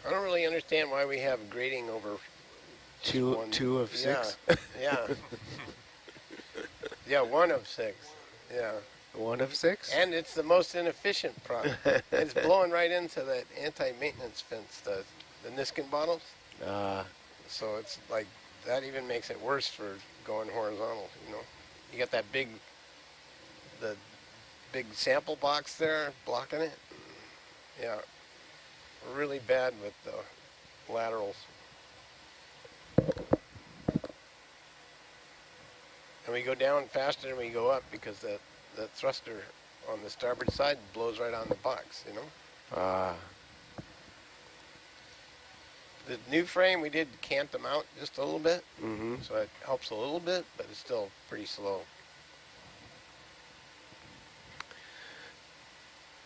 Speaker 9: I don't really understand why we have grading over
Speaker 12: two of six?
Speaker 9: Yeah. Yeah, 1 of 6. Yeah.
Speaker 12: 1 of 6?
Speaker 9: And it's the most inefficient product. It's blowing right into that anti-maintenance fence, the Niskin bottles. So it's like, that even makes it worse for going horizontal, you know. You got that big sample box there blocking it. Yeah. Really bad with the laterals. And we go down faster than we go up because the thruster on the starboard side blows right on the box, you know? The new frame, we did cant them out just a little bit, so it helps a little bit, but it's still pretty slow.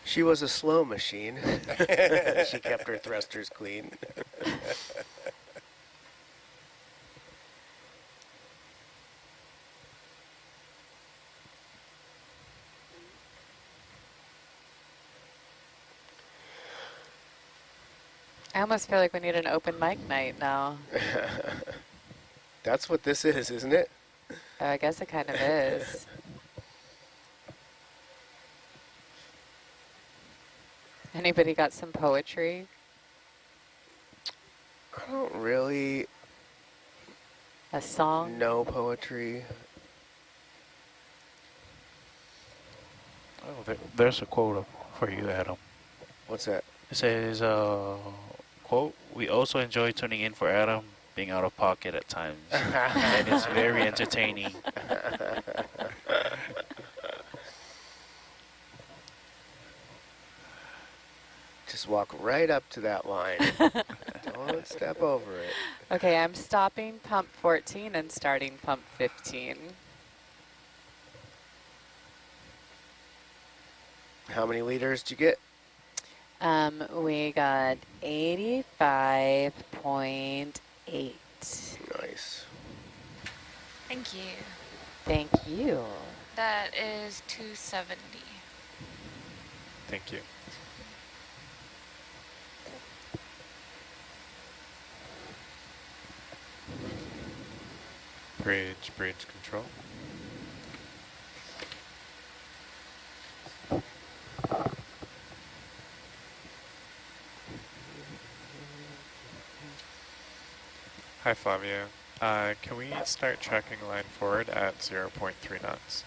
Speaker 12: She was a slow machine. She kept her thrusters clean.
Speaker 13: I almost feel like we need an open mic night now.
Speaker 12: That's what this is, isn't it?
Speaker 13: I guess it kind of is. Anybody got some poetry?
Speaker 12: I don't really
Speaker 13: A song?
Speaker 12: know poetry.
Speaker 14: Oh, there's a quote for you, Adam.
Speaker 12: What's that?
Speaker 14: It says, quote, "We also enjoy tuning in for Adam being out of pocket at times. And it's very entertaining."
Speaker 12: Just walk right up to that line. Don't step over it.
Speaker 13: Okay, I'm stopping pump 14 and starting pump 15.
Speaker 12: How many liters did you get?
Speaker 13: We got 85.8.
Speaker 12: Nice.
Speaker 11: Thank you.
Speaker 13: Thank you.
Speaker 11: That is 270.
Speaker 10: Thank you. Bridge control. Hi Flavio. Can we start tracking line forward at 0.3 knots?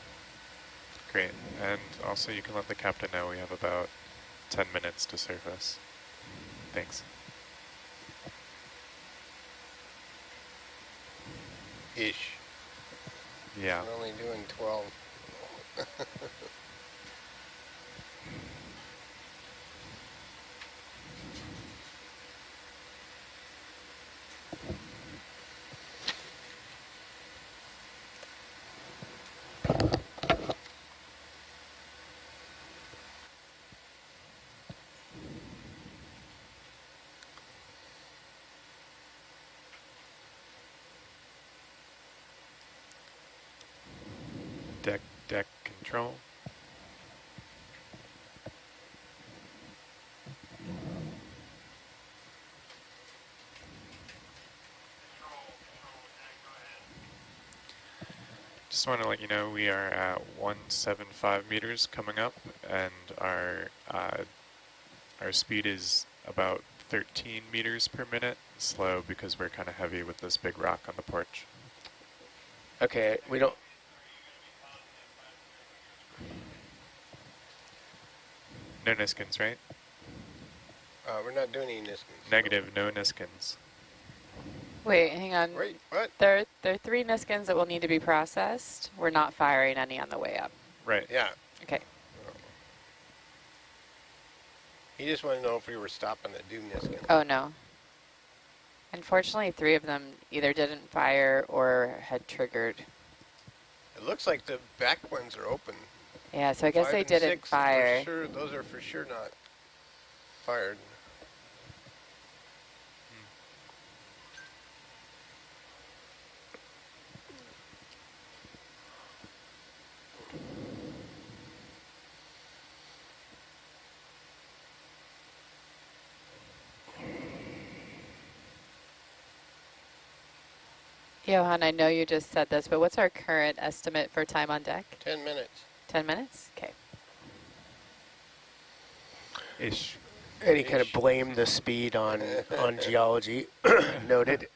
Speaker 10: Great. And also you can let the captain know we have about 10 minutes to surface. Thanks.
Speaker 9: Ish.
Speaker 10: Yeah.
Speaker 9: We're only doing 12.
Speaker 10: Deck control. Just want to let you know we are at 175 meters coming up, and our speed is about 13 meters per minute. Slow because we're kind of heavy with this big rock on the porch.
Speaker 12: Okay, we don't.
Speaker 10: No Niskins, right?
Speaker 9: We're not doing any Niskins.
Speaker 10: Negative, no Niskins.
Speaker 13: Wait, hang on.
Speaker 9: Wait, what?
Speaker 13: There are 3 Niskins that will need to be processed. We're not firing any on the way up.
Speaker 10: Right.
Speaker 9: Yeah.
Speaker 13: Okay.
Speaker 9: He just wanted to know if we were stopping to do Niskins.
Speaker 13: Oh, no. Unfortunately, 3 of them either didn't fire or had triggered.
Speaker 9: It looks like the back ones are open.
Speaker 13: Yeah, so I guess
Speaker 9: 5
Speaker 13: they
Speaker 9: and
Speaker 13: didn't
Speaker 9: 6
Speaker 13: fire.
Speaker 9: For sure, those are for sure not fired.
Speaker 13: Johan, I know you just said this, but what's our current estimate for time on deck?
Speaker 9: 10 minutes.
Speaker 13: 10 minutes? Okay.
Speaker 10: Ish.
Speaker 12: And he kind of blamed the speed on geology. Noted.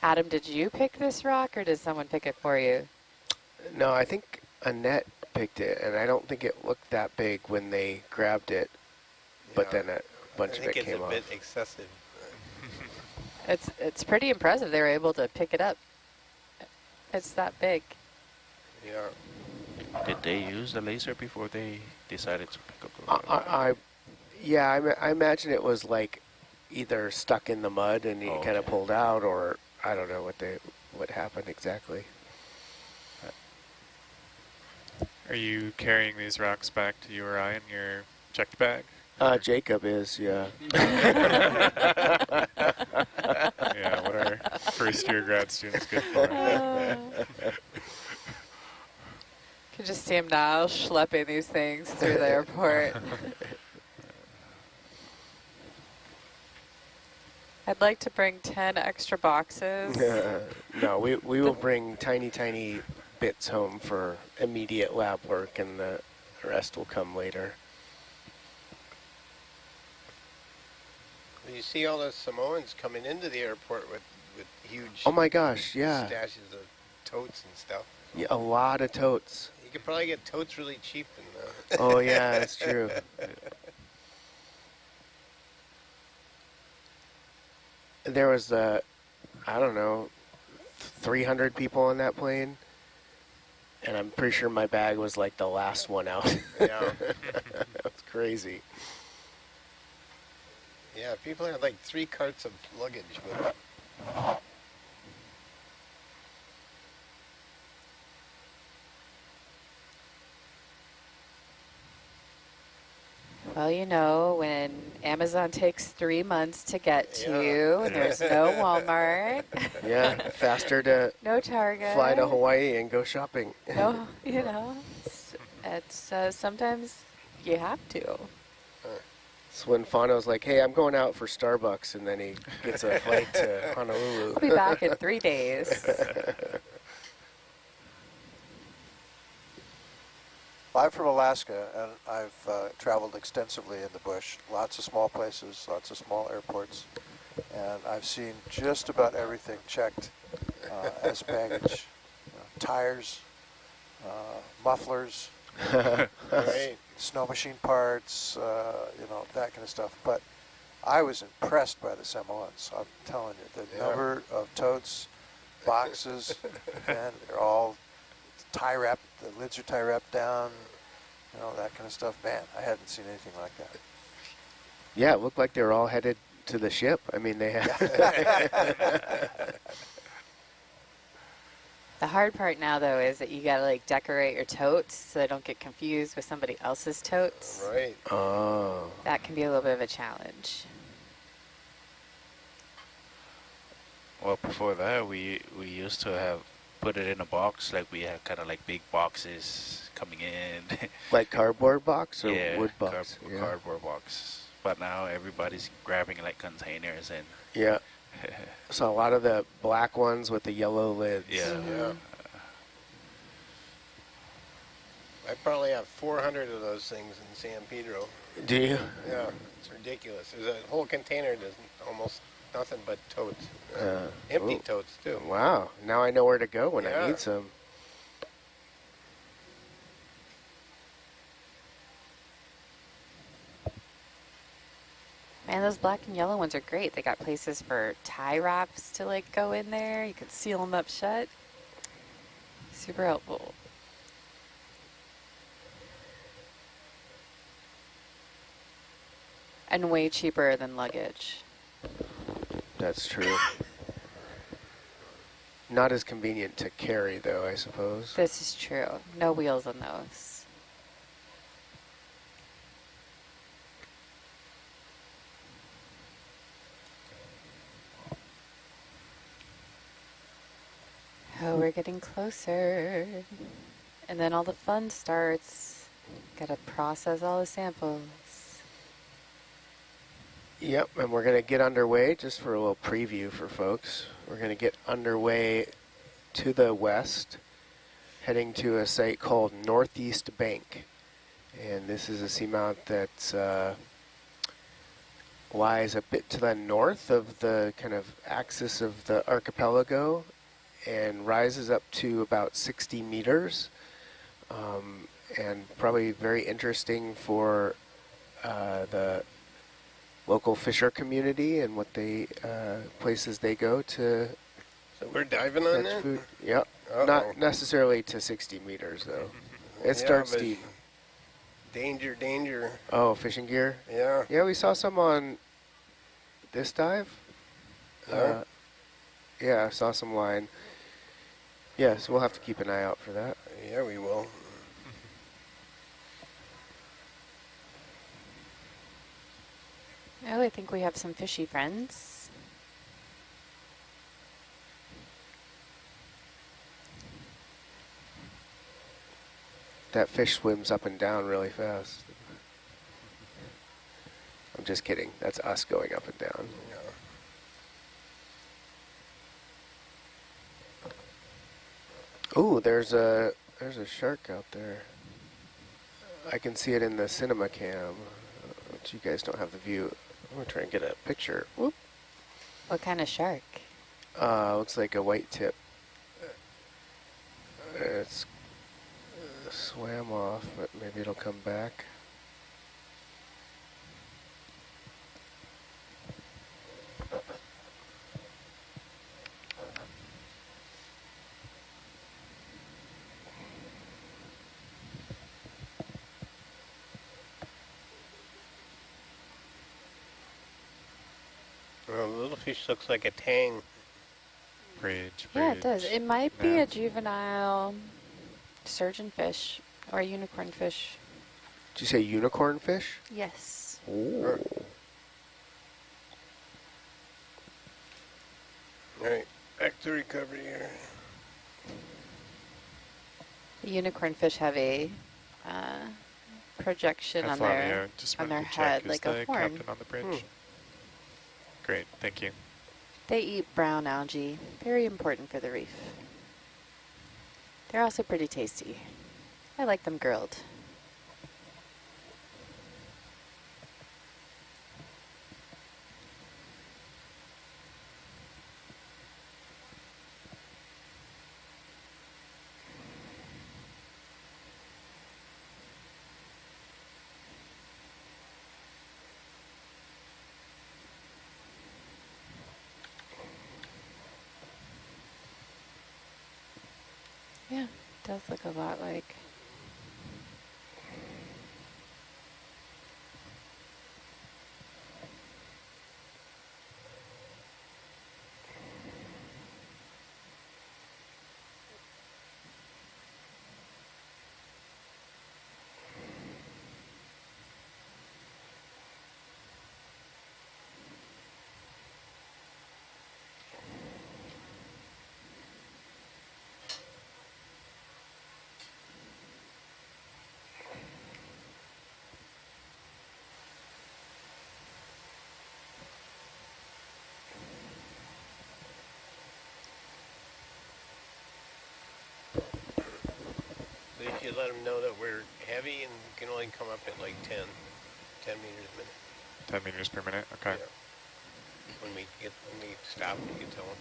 Speaker 13: Adam, did you pick this rock or did someone pick it for you?
Speaker 12: No, I think Annette picked it, and I don't think it looked that big when they grabbed it, but then a bunch of it came off.
Speaker 6: I think it's a bit excessive.
Speaker 13: It's pretty impressive they were able to pick it up. It's that big.
Speaker 9: Yeah.
Speaker 14: Did they use the laser before they decided to pick up the rock?
Speaker 12: I imagine it was like either stuck in the mud and he kind of pulled out, or I don't know what happened exactly.
Speaker 10: Are you carrying these rocks back to URI in your checked bag?
Speaker 12: Jacob is, yeah.
Speaker 10: Yeah, what are first year grad students good for?
Speaker 13: Can just see him now schlepping these things through the airport. I'd like to bring 10 extra boxes.
Speaker 12: No, we will bring tiny bits home for immediate lab work, and the rest will come later.
Speaker 9: You see all the Samoans coming into the airport with huge.
Speaker 12: Oh my gosh, yeah.
Speaker 9: Stashes of totes and stuff.
Speaker 12: Yeah, a lot of totes.
Speaker 9: You could probably get totes really cheap.
Speaker 12: Oh yeah, that's true. There was, I don't know, 300 people on that plane, and I'm pretty sure my bag was like the last one out.
Speaker 9: Yeah.
Speaker 12: That's crazy.
Speaker 9: Yeah, people had like 3 carts of luggage with them.
Speaker 13: Well, you know, when Amazon takes 3 months to get to you, and there's no Walmart.
Speaker 12: Yeah, faster to
Speaker 13: no Target.
Speaker 12: Fly to Hawaii and go shopping.
Speaker 13: No, you know, it's sometimes you have to.
Speaker 12: It's when Fano's like, hey, I'm going out for Starbucks, and then he gets a flight to Honolulu.
Speaker 13: I'll be back in 3 days.
Speaker 15: I'm from Alaska, and I've traveled extensively in the bush. Lots of small places, lots of small airports, and I've seen just about everything checked as baggage. Tires, mufflers,
Speaker 9: Right.
Speaker 15: snow machine parts, that kind of stuff. But I was impressed by the Samoans. I'm telling you, the number of totes, boxes, and they're all tie wrapped. The lids are tie wrapped down. That kind of stuff. Man, I hadn't seen anything like that.
Speaker 12: Yeah, it looked like they were all headed to the ship. I mean, they had.
Speaker 13: The hard part now, though, is that you got to like decorate your totes so they don't get confused with somebody else's totes.
Speaker 9: Right.
Speaker 12: Oh.
Speaker 13: That can be a little bit of a challenge.
Speaker 14: Well, before that, we used to have put it in a box, like we had kind of like big boxes coming in.
Speaker 12: Like cardboard box or
Speaker 14: yeah,
Speaker 12: wood box?
Speaker 14: Cardboard box. But now everybody's grabbing like containers and.
Speaker 12: Yeah. So a lot of the black ones with the yellow lids.
Speaker 14: Yeah.
Speaker 9: Yeah. I probably have 400 of those things in San Pedro.
Speaker 12: Do you?
Speaker 9: Yeah, it's ridiculous. There's a whole container that's almost nothing but totes. Empty totes, too.
Speaker 12: Wow. Now I know where to go when I
Speaker 9: Yeah.
Speaker 12: need some.
Speaker 13: Man, those black and yellow ones are great. They got places for tie wraps to like go in there. You could seal them up shut. Super helpful. And way cheaper than luggage.
Speaker 12: That's true. Not as convenient to carry, though, I suppose.
Speaker 13: This is true. No wheels on those. Oh, we're getting closer. And then all the fun starts. Gotta process all the samples.
Speaker 12: Yep, and we're going to get underway, just for a little preview for folks. We're going to get underway to the west, heading to a site called Northeast Bank. And this is a seamount that lies a bit to the north of the kind of axis of the archipelago and rises up to about 60 meters. And probably very interesting for the local fisher community and what they places they go to.
Speaker 9: So we're diving on
Speaker 12: catch
Speaker 9: that?
Speaker 12: food. Yep. Not necessarily to 60 meters though. It starts
Speaker 9: but
Speaker 12: deep.
Speaker 9: Danger, danger.
Speaker 12: Oh, fishing gear?
Speaker 9: Yeah.
Speaker 12: Yeah, we saw some on this dive.
Speaker 9: Yeah.
Speaker 12: Yeah, I saw some line. Yeah, so we'll have to keep an eye out for that.
Speaker 9: Yeah, we will.
Speaker 13: Oh, I think we have some fishy friends.
Speaker 12: That fish swims up and down really fast. I'm just kidding. That's us going up and down. Ooh, there's a shark out there. I can see it in the cinema cam, but you guys don't have the view. I'm gonna try and get a picture. Whoop.
Speaker 13: What kind of shark?
Speaker 12: Looks like a white tip. It's swam off, but maybe it'll come back.
Speaker 9: Well, the little fish looks like a tang.
Speaker 10: Bridge.
Speaker 13: Yeah, it does. It might be a juvenile surgeonfish or a unicorn fish.
Speaker 12: Did you say unicorn fish?
Speaker 13: Yes.
Speaker 12: Ooh.
Speaker 9: All right, back to recovery here.
Speaker 13: The unicorn fish have a projection
Speaker 10: Hi,
Speaker 13: on
Speaker 10: Flavio.
Speaker 13: their
Speaker 10: Just
Speaker 13: on
Speaker 10: wanted
Speaker 13: their
Speaker 10: to check,
Speaker 13: head,
Speaker 10: is
Speaker 13: like
Speaker 10: the
Speaker 13: a horn.
Speaker 10: captain on the bridge? Great, thank you.
Speaker 13: They eat brown algae, very important for the reef. They're also pretty tasty. I like them grilled. Yeah, it does look a lot like.
Speaker 9: So you should let them know that we're heavy and can only come up at like 10 meters a minute.
Speaker 10: 10 meters per minute, okay.
Speaker 9: Yeah. When we stop, you can tell them.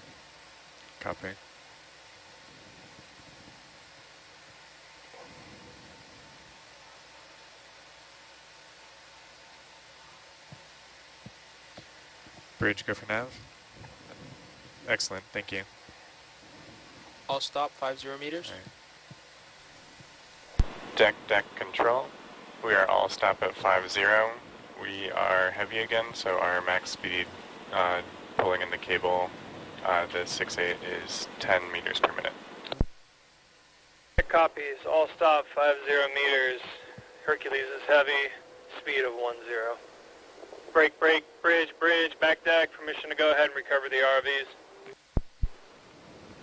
Speaker 10: Copy. Bridge, go for nav. Excellent, thank you.
Speaker 16: All stop, 50 meters.
Speaker 10: Deck control. We are all stop at 50. We are heavy again, so our max speed pulling in the cable, the 6.8 is 10 meters per minute.
Speaker 17: Copies, all stop 50 meters. Hercules is heavy, speed of 10. Break, bridge, back deck, permission to go ahead and recover the ROVs.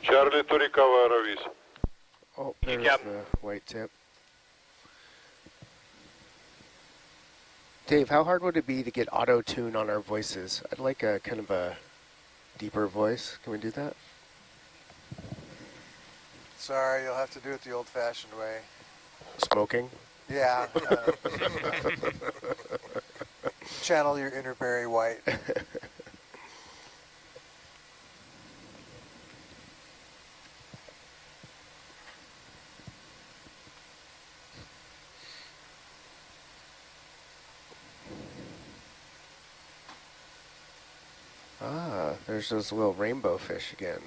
Speaker 18: Charlie to recover ROVs.
Speaker 12: Oh, there's the white tip. Dave, how hard would it be to get auto-tune on our voices? I'd like a kind of a deeper voice. Can we do that?
Speaker 15: Sorry, you'll have to do it the old-fashioned way.
Speaker 12: Smoking?
Speaker 15: Yeah. Channel your inner Barry White.
Speaker 12: Ah, there's those little rainbow fish again.